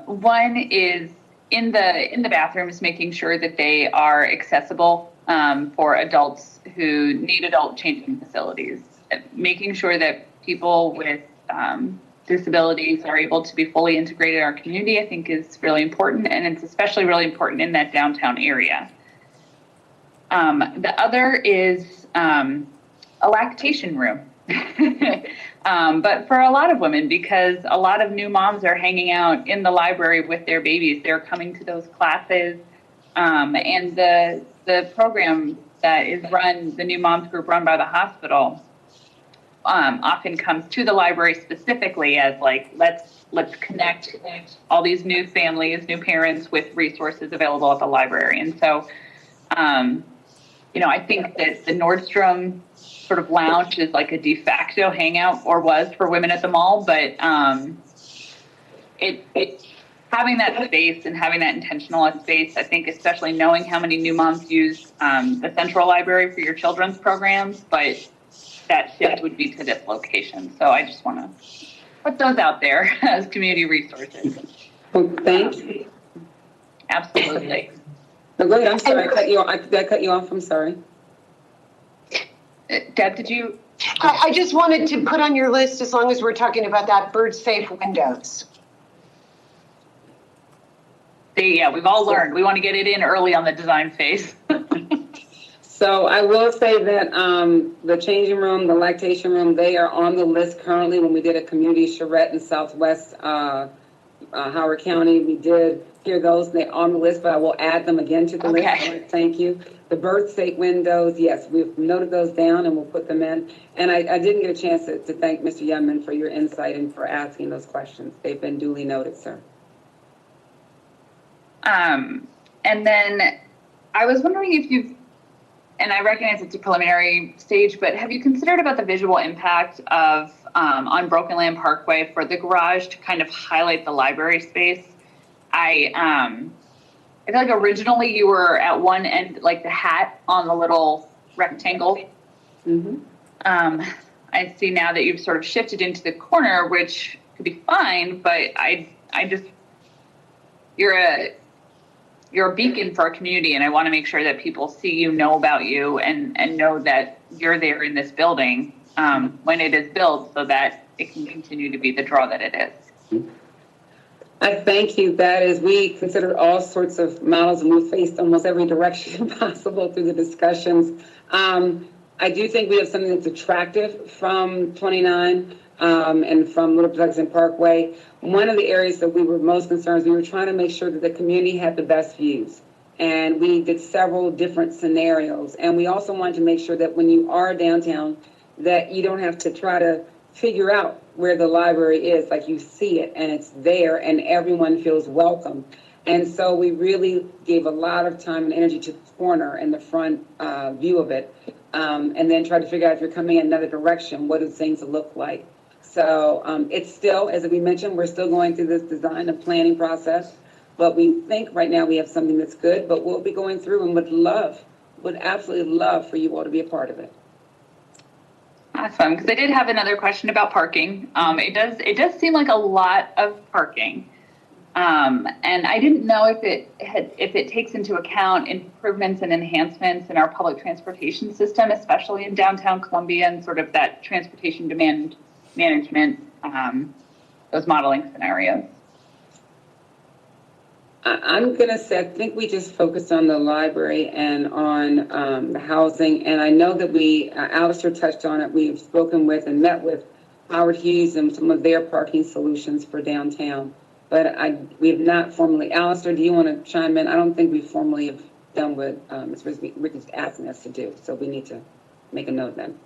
One is in the bathrooms, making sure that they are accessible for adults who need adult changing facilities, making sure that people with disabilities are able to be fully integrated in our community, I think is really important, and it's especially really important in that downtown area. The other is a lactation room, but for a lot of women, because a lot of new moms are hanging out in the library with their babies. They're coming to those classes, and the program that is run, the new moms group run by the hospital, often comes to the library specifically as like, let's connect all these new families, new parents with resources available at the library. And so, I think that the Nordstrom sort of lounge is like a de facto hangout, or was, for women at the mall, but it having that space and having that intentional space, I think, especially knowing how many new moms use the central library for your children's programs, but that shift would be to this location. So I just want to put those out there as community resources. Well, thank you. Absolutely. Oh, go ahead. I'm sorry. I cut you off. I'm sorry. Deb, did you? I just wanted to put on your list, as long as we're talking about that, bird safe windows. We've all learned. We want to get it in early on the design phase. So I will say that the changing room, the lactation room, they are on the list currently. When we did a community charrette in Southwest Howard County, we did hear those. They're on the list, but I will add them again to the list. Thank you. The bird safe windows, yes, we've noted those down and we'll put them in. And I didn't get a chance to thank Mr. Youngman for your insight and for asking those questions. They've been duly noted, sir. And then I was wondering if you've, and I recognize it's a preliminary stage, but have you considered about the visual impact of on Broken Land Parkway for the garage to kind of highlight the library space? I feel like originally you were at one end, like the hat on the little rectangle. Mm-hmm. I see now that you've sort of shifted into the corner, which could be fine, but I just, you're you're a beacon for our community, and I want to make sure that people see you, know about you, and know that you're there in this building when it is built, so that it can continue to be the draw that it is. I thank you. That is, we considered all sorts of models, and we faced almost every direction possible through the discussions. I do think we have something that's attractive from 29 and from Little Pleasant Parkway. One of the areas that we were most concerned, we were trying to make sure that the community had the best views. And we did several different scenarios. And we also wanted to make sure that when you are downtown, that you don't have to try to figure out where the library is, like you see it and it's there and everyone feels welcome. And so we really gave a lot of time and energy to the corner and the front view of it. And then try to figure out if you're coming in another direction, what do things look like? So it's still, as we mentioned, we're still going through this design and planning process, but we think right now we have something that's good, but we'll be going through and would absolutely love for you all to be a part of it. Awesome, because I did have another question about parking. It does seem like a lot of parking. And I didn't know if it takes into account improvements and enhancements in our public transportation system, especially in downtown Columbia, and sort of that transportation demand management, those modeling scenarios. I'm going to say, I think we just focused on the library and on the housing. And I know that Alistair touched on it. We've spoken with and met with Howard Hughes and some of their parking solutions for downtown. But we have not formally. Alistair, do you want to chime in? I don't think we formally have done what Ms. Rick is asking us to do. So we need to make a note then.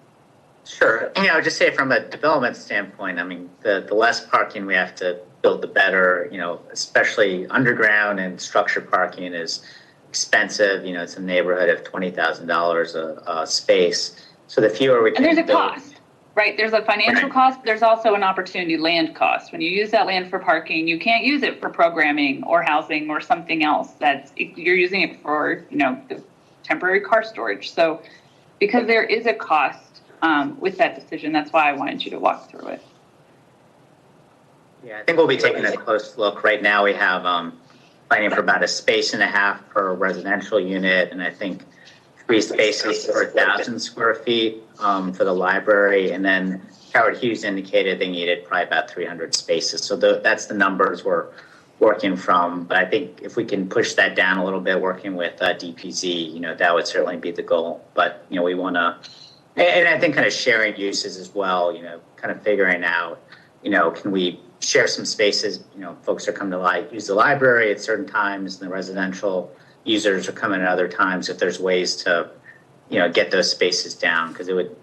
Sure. Just say from a development standpoint, I mean, the less parking we have to build, the better, especially underground and structured parking is expensive. It's in the neighborhood of $20,000 a space. So the fewer we can And there's a build, cost, right? There's a financial cost. There's also an opportunity land cost. When you use that land for parking, you can't use it for programming or housing or something else. You're using it for, the temporary car storage. So because there is a cost with that decision, that's why I wanted you to walk through it. Yeah, I think we'll be taking a close look. Right now we have planning for about 1.5 spaces per residential unit, and I think 3 spaces per 1,000 square feet for the library. And then Howard Hughes indicated they needed probably about 300 spaces. So that's the numbers we're working from. But I think if we can push that down a little bit, working with DPZ, that would certainly be the goal. But, we want to, and I think kind of sharing uses as well, kind of figuring out, can we share some spaces? Folks are coming to use the library at certain times, and the residential users are coming at other times. If there's ways to, get those spaces down, because it would,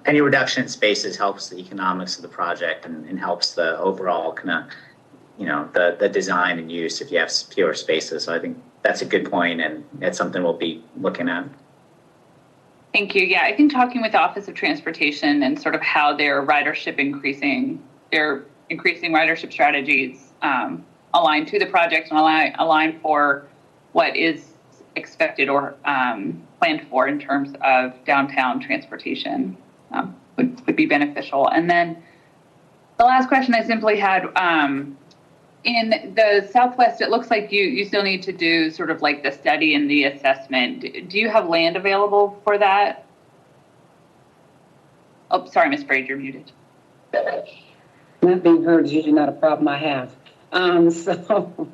any reduction in spaces helps the economics of the project and helps the overall kind of, the design and use if you have fewer spaces. So I think that's a good point, and it's something we'll be looking at. Thank you. Yeah, I think talking with the Office of Transportation and sort of how their ridership increasing ridership strategies align to the project and align for what is expected or planned for in terms of downtown transportation would be beneficial. And then the last question I simply had, in the Southwest, it looks like you still need to do sort of like the study and the assessment. Do you have land available for that? Oh, sorry, Ms. Braid, you're muted. Not being heard is usually not a problem I have. So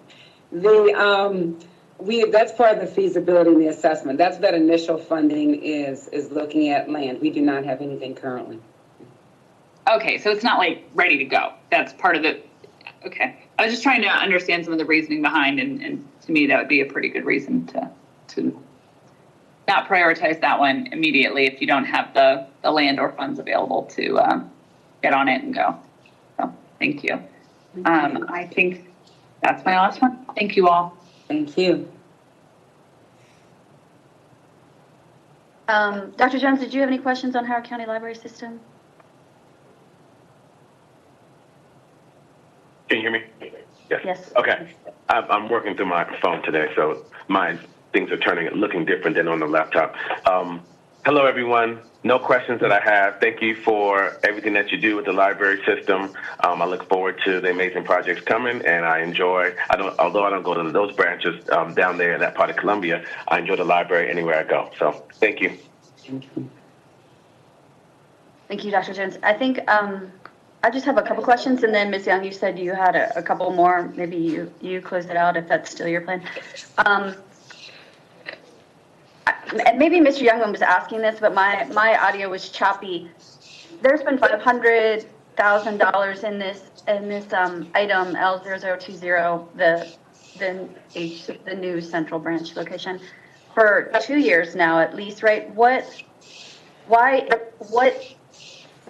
that's part of the feasibility and the assessment. That's what that initial funding is looking at land. We do not have anything currently. Okay, so it's not like ready to go. That's part of the, okay. I was just trying to understand some of the reasoning behind, and to me, that would be a pretty good reason to not prioritize that one immediately if you don't have the land or funds available to get on it and go. So thank you. I think that's my last one. Thank you all. Thank you. Dr. Jones, did you have any questions on Howard County Library System? Can you hear me? Yes. Okay. I'm working through my phone today, so my things are looking different than on the laptop. Hello, everyone. No questions that I have. Thank you for everything that you do with the library system. I look forward to the amazing projects coming, and I enjoy. Although I don't go to those branches down there in that part of Columbia, I enjoy the library anywhere I go. So, thank you. Thank you, Dr. Jones. I think I just have a couple questions, and then Ms. Young, you said you had a couple more. Maybe you close it out if that's still your plan. And maybe Mr. Youngman was asking this, but my audio was choppy. There's been $500,000 in this item L0020, the new Central Branch location, for 2 years now at least, right? Why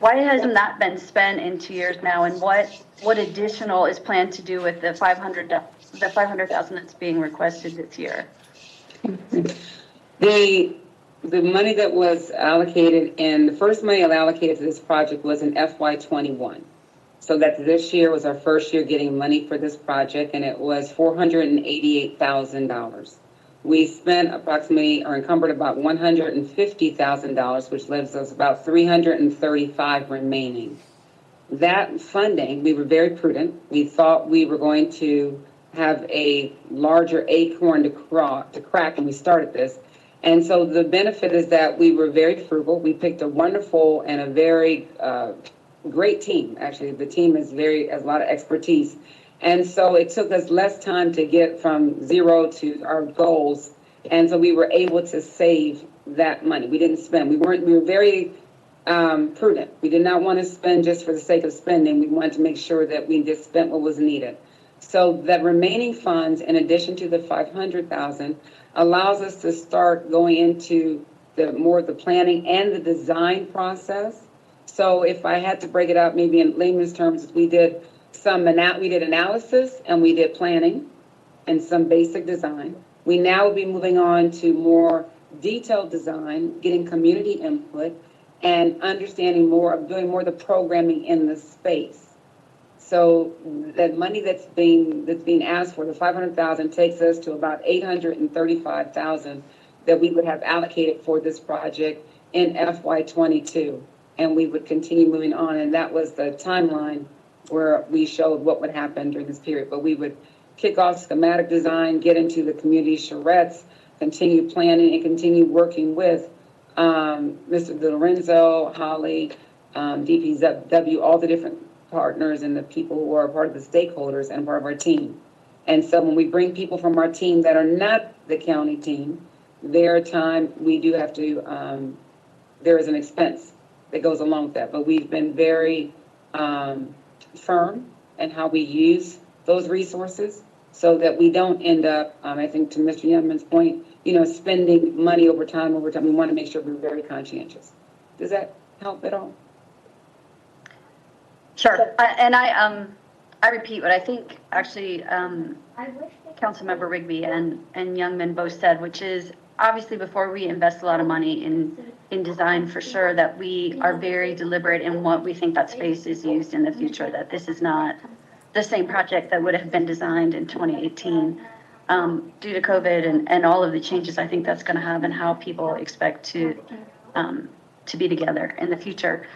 hasn't that been spent in 2 years now, and what additional is planned to do with the $500,000 that's being requested this year? The money that was allocated the first money allocated to this project was in FY21. So that this year was our first year getting money for this project, and it was $488,000. We spent approximately, or encumbered about $150,000, which leaves us about $335 remaining. That funding, we were very prudent. We thought we were going to have a larger acorn to crack when we started this. And so the benefit is that we were very frugal. We picked a wonderful and a very great team. Actually, the team has a lot of expertise. And so it took us less time to get from zero to our goals. And so we were able to save that money. We didn't spend. We were very prudent. We did not want to spend just for the sake of spending. We wanted to make sure that we just spent what was needed. So the remaining funds, in addition to the $500,000, allows us to start going into the planning and the design process. So if I had to break it out, maybe in layman's terms, we did analysis and we did planning and some basic design. We now will be moving on to more detailed design, getting community input, and understanding more of doing more of the programming in the space. So the money that's being asked for, the $500,000, takes us to about $835,000 that we would have allocated for this project in FY22, and we would continue moving on. And that was the timeline where we showed what would happen during this period. But we would kick off schematic design, get into the community charrettes, continue planning, and continue working with Mr. DiLorenzo, Holly, DPW, all the different partners and the people who are part of the stakeholders and part of our team. And so when we bring people from our team that are not the county team, their time, we do have to, there is an expense that goes along with that. But we've been very firm in how we use those resources so that we don't end up, I think to Mr. Youngman's point, spending money over time. We want to make sure we're very conscientious. Does that help at all? Sure. And I repeat what I think actually Councilmember Rigby and Youngman both said, which is obviously before we invest a lot of money in design, for sure that we are very deliberate in what we think that space is used in the future, that this is not the same project that would have been designed in 2018 due to COVID and all of the changes I think that's going to have and how people expect to be together in the future.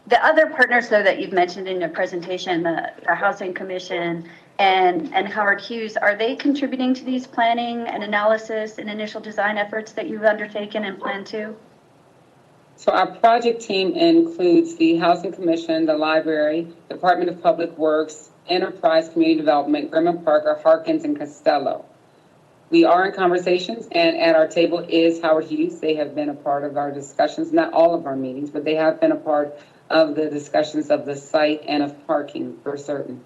The other partners, though, that you've mentioned in your presentation, the Housing Commission and Howard Hughes, are they contributing to these planning and analysis and initial design efforts that you've undertaken and plan to? So our project team includes the Housing Commission, the Library, Department of Public Works, Enterprise Community Development, Grimmon Parker, Harkins, and Costello. We are in conversations, and at our table is Howard Hughes. They have been a part of our discussions, not all of our meetings, but they have been a part of the discussions of the site and of parking for certain.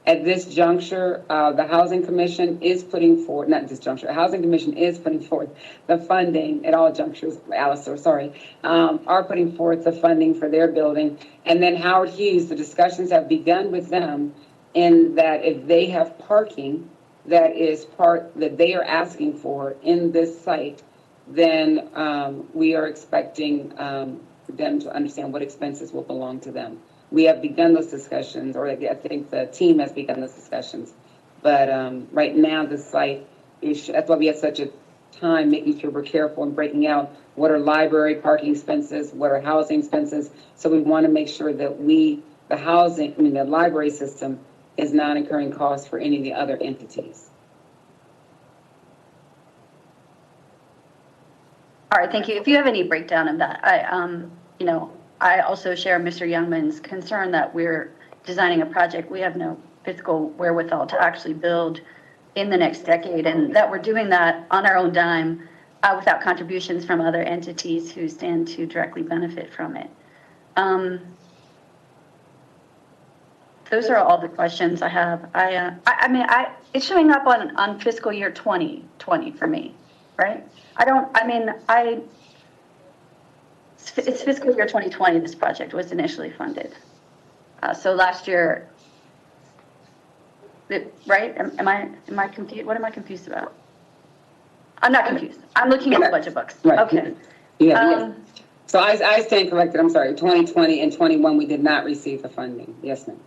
At this juncture, the Housing Commission is putting forward, not this juncture, the Housing Commission is putting forth the funding at all junctures, are putting forth the funding for their building. And then Howard Hughes, the discussions have begun with them in that if they have parking that is part that they are asking for in this site, then we are expecting them to understand what expenses will belong to them. We have begun those discussions, or I think the team has begun those discussions. But right now, the site is, that's why we had such a time, making sure we're careful in breaking out what are library parking expenses, what are housing expenses. So we want to make sure that the library system is not incurring costs for any of the other entities. All right, thank you. If you have any breakdown of that, I also share Mr. Youngman's concern that we're designing a project we have no fiscal wherewithal to actually build in the next decade, and that we're doing that on our own dime without contributions from other entities who stand to directly benefit from it. Those are all the questions I have. It's showing up on fiscal year 2020 for me, right? It's fiscal year 2020, this project was initially funded. So last year, right? Am I confused? What am I confused about? I'm not confused. I'm looking at the budget books. Right. Okay. Yeah. So I stand corrected. I'm sorry. 2020 and 21, we did not receive the funding. Yes, ma'am.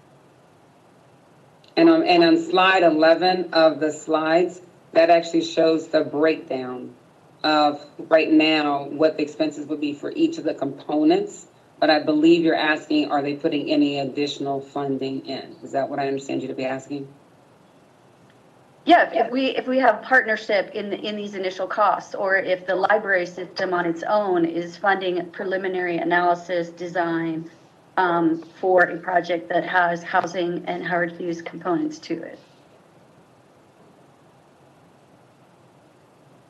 And on slide 11 of the slides, that actually shows the breakdown of right now what the expenses would be for each of the components. But I believe you're asking, are they putting any additional funding in? Is that what I understand you to be asking? Yeah, if we have partnership in these initial costs, or if the library system on its own is funding preliminary analysis design for a project that has housing and Howard Hughes components to it.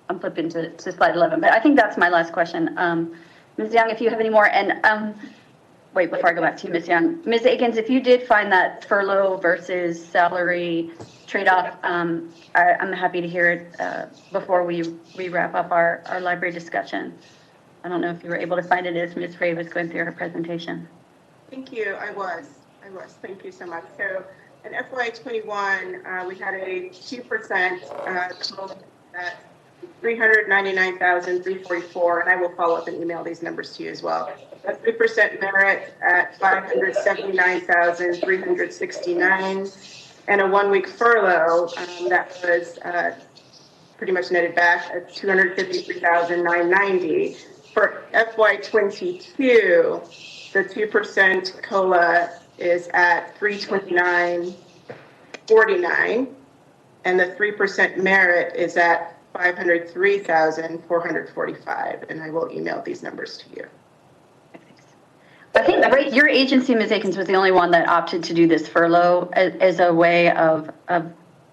I'm flipping to slide 11, but I think that's my last question. Ms. Young, if you have any more, and wait, before I go back to you, Ms. Young. Ms. Akins, if you did find that furlough versus salary trade-off, I'm happy to hear it before we wrap up our library discussion. I don't know if you were able to find it as Ms. Ray was going through her presentation. Thank you. I was. Thank you so much. So in FY21, we had a 2% at $399,344, and I will follow up and email these numbers to you as well. A 3% merit at $579,369, and a 1-week furlough that was pretty much netted back at $253,990. For FY22, the 2% COLA is at $329.49, and the 3% merit is at $503,445, and I will email these numbers to you. I think your agency, Ms. Akins, was the only one that opted to do this furlough as a way of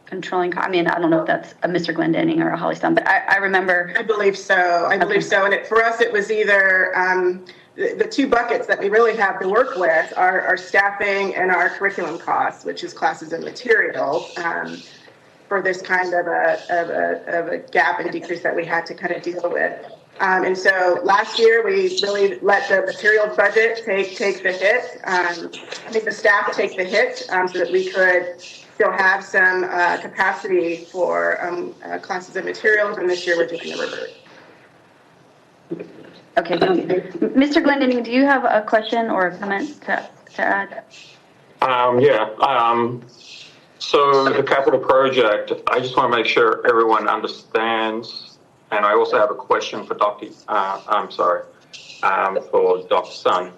controlling. I mean, I don't know if that's a Mr. Glendenning or a Holly Stone, but I remember. I believe so. And for us, it was either the two buckets that we really have to work with are our staffing and our curriculum costs, which is classes and materials. For this kind of a gap and decrease that we had to kind of deal with. And so last year, we really let the materials budget take the hit. I think the staff take the hit so that we could still have some capacity for classes and materials, and this year we're doing the reverse. Okay, Mr. Glendenning, do you have a question or a comment to add? So the capital project, I just want to make sure everyone understands, and I also have a question for for Dr. Sun.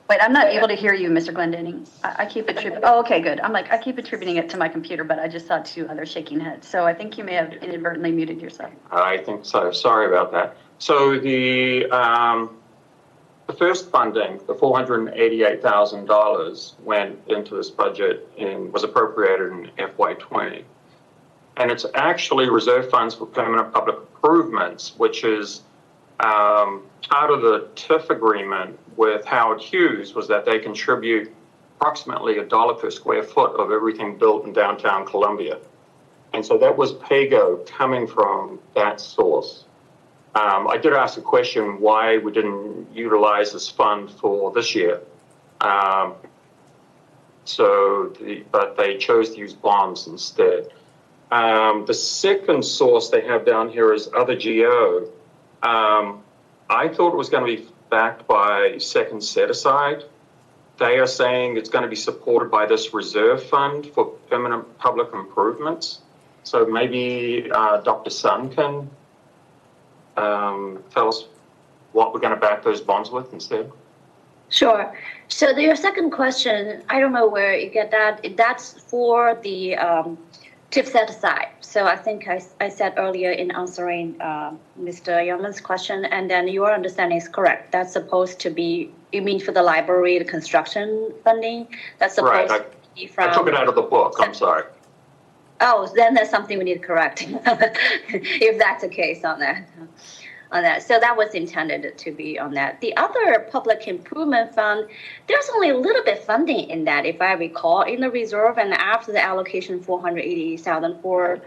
Wait, I'm not able to hear you, Mr. Glendenning. I keep attributing. Oh, okay, good. I'm like, I keep attributing it to my computer, but I just saw two other shaking heads. So I think you may have inadvertently muted yourself. I think so. Sorry about that. So the first funding, the $488,000 went into this budget and was appropriated in FY20. And it's actually reserve funds for permanent public improvements, which is part of the TIF agreement with Howard Hughes was that they contribute approximately $1 per square foot of everything built in downtown Columbia. And so that was PAYGO coming from that source. I did ask the question why we didn't utilize this fund for this year. But they chose to use bonds instead. The second source they have down here is other GO. I thought it was going to be backed by second set aside. they are saying it's going to be supported by this reserve fund for permanent public improvements. So maybe Dr. Sun can tell us what we're going to back those bonds with instead. Sure. So your second question, I don't know where you get that. That's for the TIF set aside. So I think I said earlier in answering Mr. Youngman's question, and then your understanding is correct. That's supposed to be, you mean for the library, the construction funding? That's supposed to be from... I took it out of the book, I'm sorry. Oh, then there's something we need to correct, if that's the case on that. So that was intended to be on that. The other public improvement fund, there's only a little bit funding in that, if I recall, in the reserve, and after the allocation, 480,000 for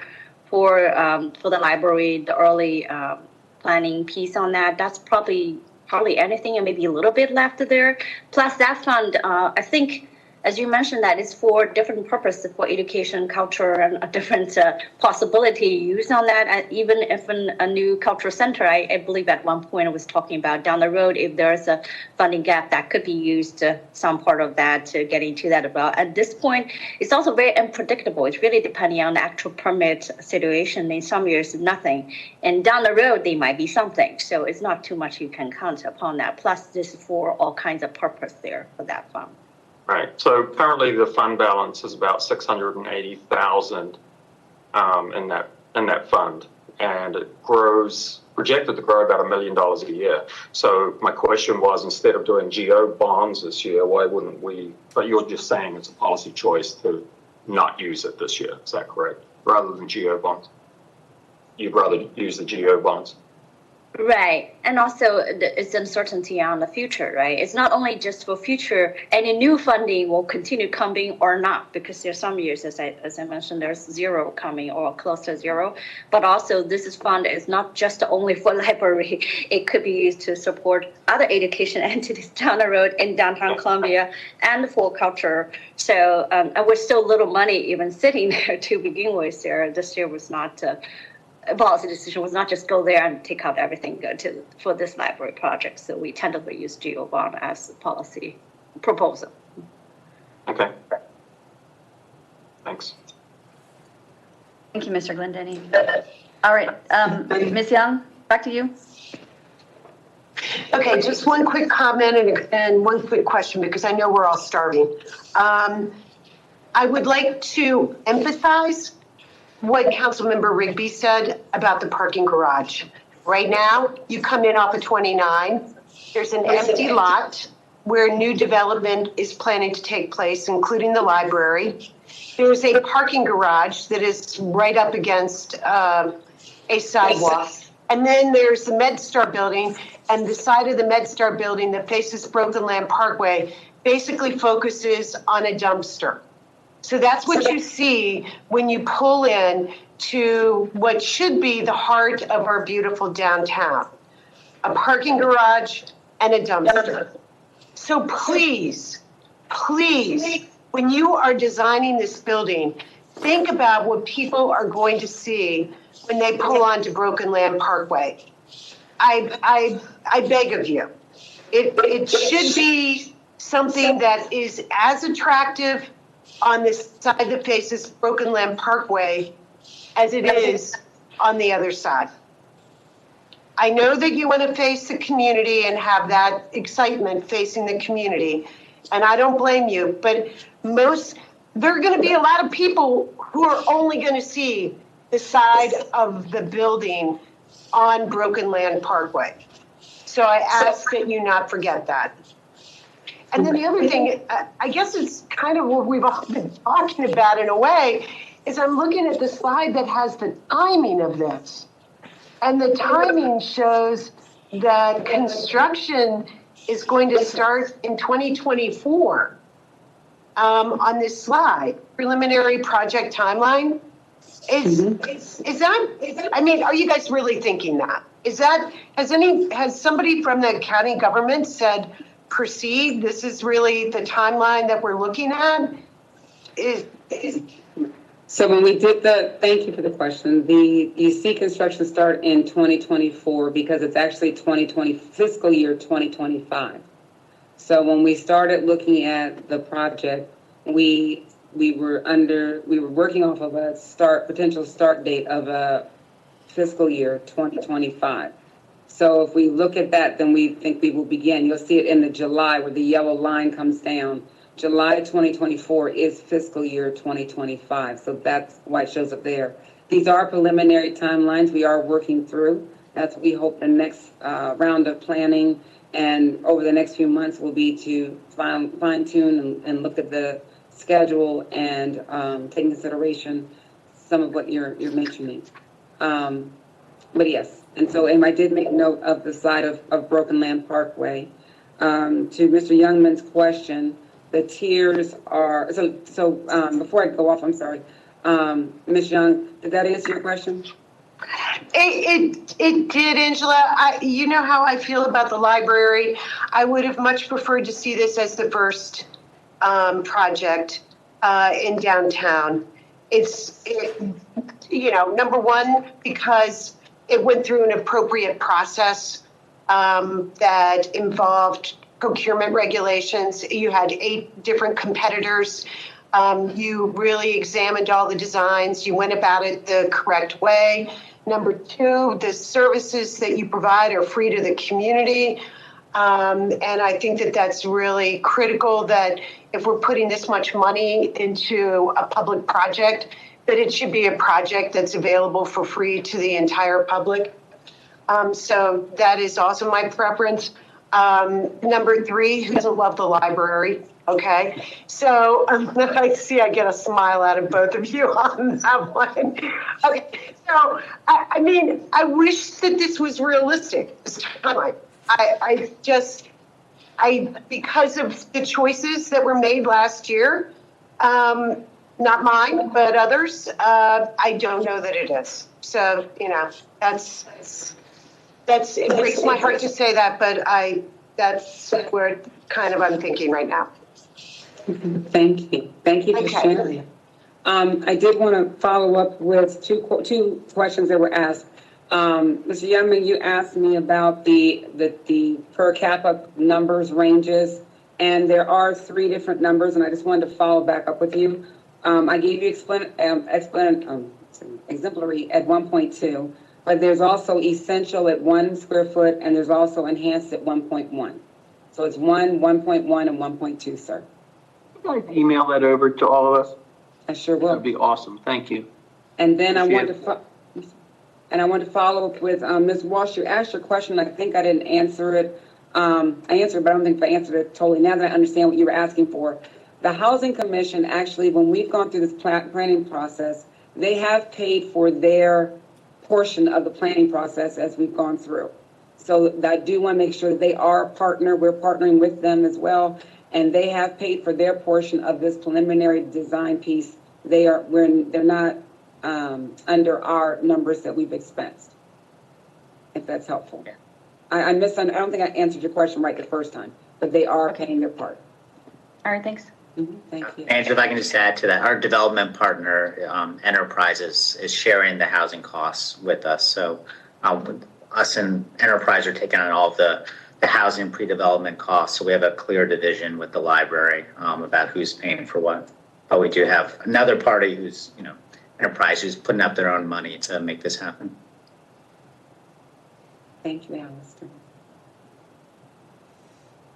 the library, the early planning piece on that. That's probably anything, and maybe a little bit left there. Plus that fund, I think, as you mentioned, that is for different purposes, for education, culture, and a different possibility used on that. And even if a new cultural center, I believe at one point I was talking about down the road, if there's a funding gap that could be used, some part of that to get into that as well. At this point, it's also very unpredictable. It's really depending on the actual permit situation. In some years, nothing. And down the road, there might be something. So it's not too much you can count upon that. Plus, this is for all kinds of purpose there for that fund. Right. So currently the fund balance is about 680,000 in that fund, and it grows, projected to grow about $1 million a year. So my question was, instead of doing GO bonds this year, why wouldn't we? But you're just saying it's a policy choice to not use it this year. Is that correct? Rather than GO bonds, you'd rather use the GO bonds. Right. And also it's uncertainty on the future, right? It's not only just for future, any new funding will continue coming or not, because there's some years, as I mentioned, there's zero coming or close to zero. But also this fund is not just only for library. It could be used to support other education entities down the road in downtown Columbia and for culture. So and we're still little money even sitting there to begin with there. This year was not... policy decision was not just go there and take out everything for this library project. So we tentatively use GO bond as a policy proposal. Okay. Thanks. Thank you, Mr. Glendenny. All right, Ms. Young, back to you. Okay, just one quick comment and one quick question, because I know we're all starving. I would like to emphasize what Councilmember Rigby said about the parking garage. Right now, you come in off of 29, there's an empty lot where new development is planning to take place, including the library. There's a parking garage that is right up against a sidewalk. And then there's the MedStar building, and the side of the MedStar building that faces Broken Land Parkway basically focuses on a dumpster. So that's what you see when you pull in to what should be the heart of our beautiful downtown, a parking garage and a dumpster. So please, when you are designing this building, think about what people are going to see when they pull onto Broken Land Parkway. I beg of you, it should be something that is as attractive on this side that faces Broken Land Parkway as it is on the other side. I know that you want to face the community and have that excitement facing the community, and I don't blame you, but there are going to be a lot of people who are only going to see the side of the building on Broken Land Parkway. So I ask that you not forget that. And then the other thing, I guess it's kind of what we've all been talking about in a way, is I'm looking at the slide that has the timing of this. And the timing shows that construction is going to start in 2024 on this slide. Preliminary project timeline. Is that, I mean, are you guys really thinking that? Has somebody from the county government said, proceed, this is really the timeline that we're looking at? So when we did thank you for the question, you see construction start in 2024 because it's actually fiscal year 2025. So when we started looking at the project, we were working off of a potential start date of a fiscal year 2025. So if we look at that, then we think we will begin. You'll see it in the July where the yellow line comes down. July 2024 is fiscal year 2025. So that's why it shows up there. These are preliminary timelines we are working through. That's what we hope the next round of planning and over the next few months will be to fine tune and look at the schedule and take into consideration some of what you're mentioning. But yes, and I did make note of the side of Broken Land Parkway. To Mr. Youngman's question, the tiers are, so before I go off, I'm sorry, Ms. Young, did that answer your question? It did, Angela. You know how I feel about the library. I would have much preferred to see this as the first project in downtown. Number one, because it went through an appropriate process that involved procurement regulations. You had 8 different competitors. You really examined all the designs. You went about it the correct way. Number 2, the services that you provide are free to the community. And I think that that's really critical, that if we're putting this much money into a public project, that it should be a project that's available for free to the entire public. So that is also my preference. Number 3, who doesn't love the library? Okay, so I get a smile out of both of you on that one. Okay, so I mean, I wish that this was realistic this time. Because of the choices that were made last year, not mine, but others, I don't know that it is. So, it breaks my heart to say that, but that's where kind of I'm thinking right now. Thank you. Thank you for sharing. I did want to follow up with two questions that were asked. Mr. Youngman, you asked me about the per capita numbers ranges, and there are 3 different numbers, and I just wanted to follow back up with you. I gave you exemplary at 1.2, but there's also essential at 1 square foot, and there's also enhanced at 1.1. So it's 1, 1.1, and 1.2, sir. Would you like to email that over to all of us? I sure will. That'd be awesome. Thank you. And then I wanted to follow up with Ms. Walsh. You asked your question. I think I didn't answer it. I answered it, but I don't think I answered it totally. Now that I understand what you were asking for, the Housing Commission actually, when we've gone through this planning process, they have paid for their portion of the planning process as we've gone through. So I do want to make sure that they are a partner. We're partnering with them as well, and they have paid for their portion of this preliminary design piece. They're not under our numbers that we've expensed, if that's helpful. I don't think I answered your question right the first time, but they are paying their part. All right, thanks. Thank you. And if I can just add to that, our development partner, Enterprises, is sharing the housing costs with us. So us and Enterprise are taking on all of the housing pre-development costs. So we have a clear division with the library about who's paying for what. But we do have another party who's, Enterprise, who's putting up their own money to make this happen. Thank you, Alistair.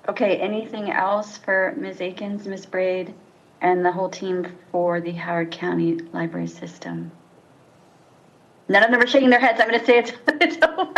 Okay, anything else for Ms. Akins, Ms. Braid, and the whole team for the Howard County Library System? None of them are shaking their heads. I'm going to say it's over.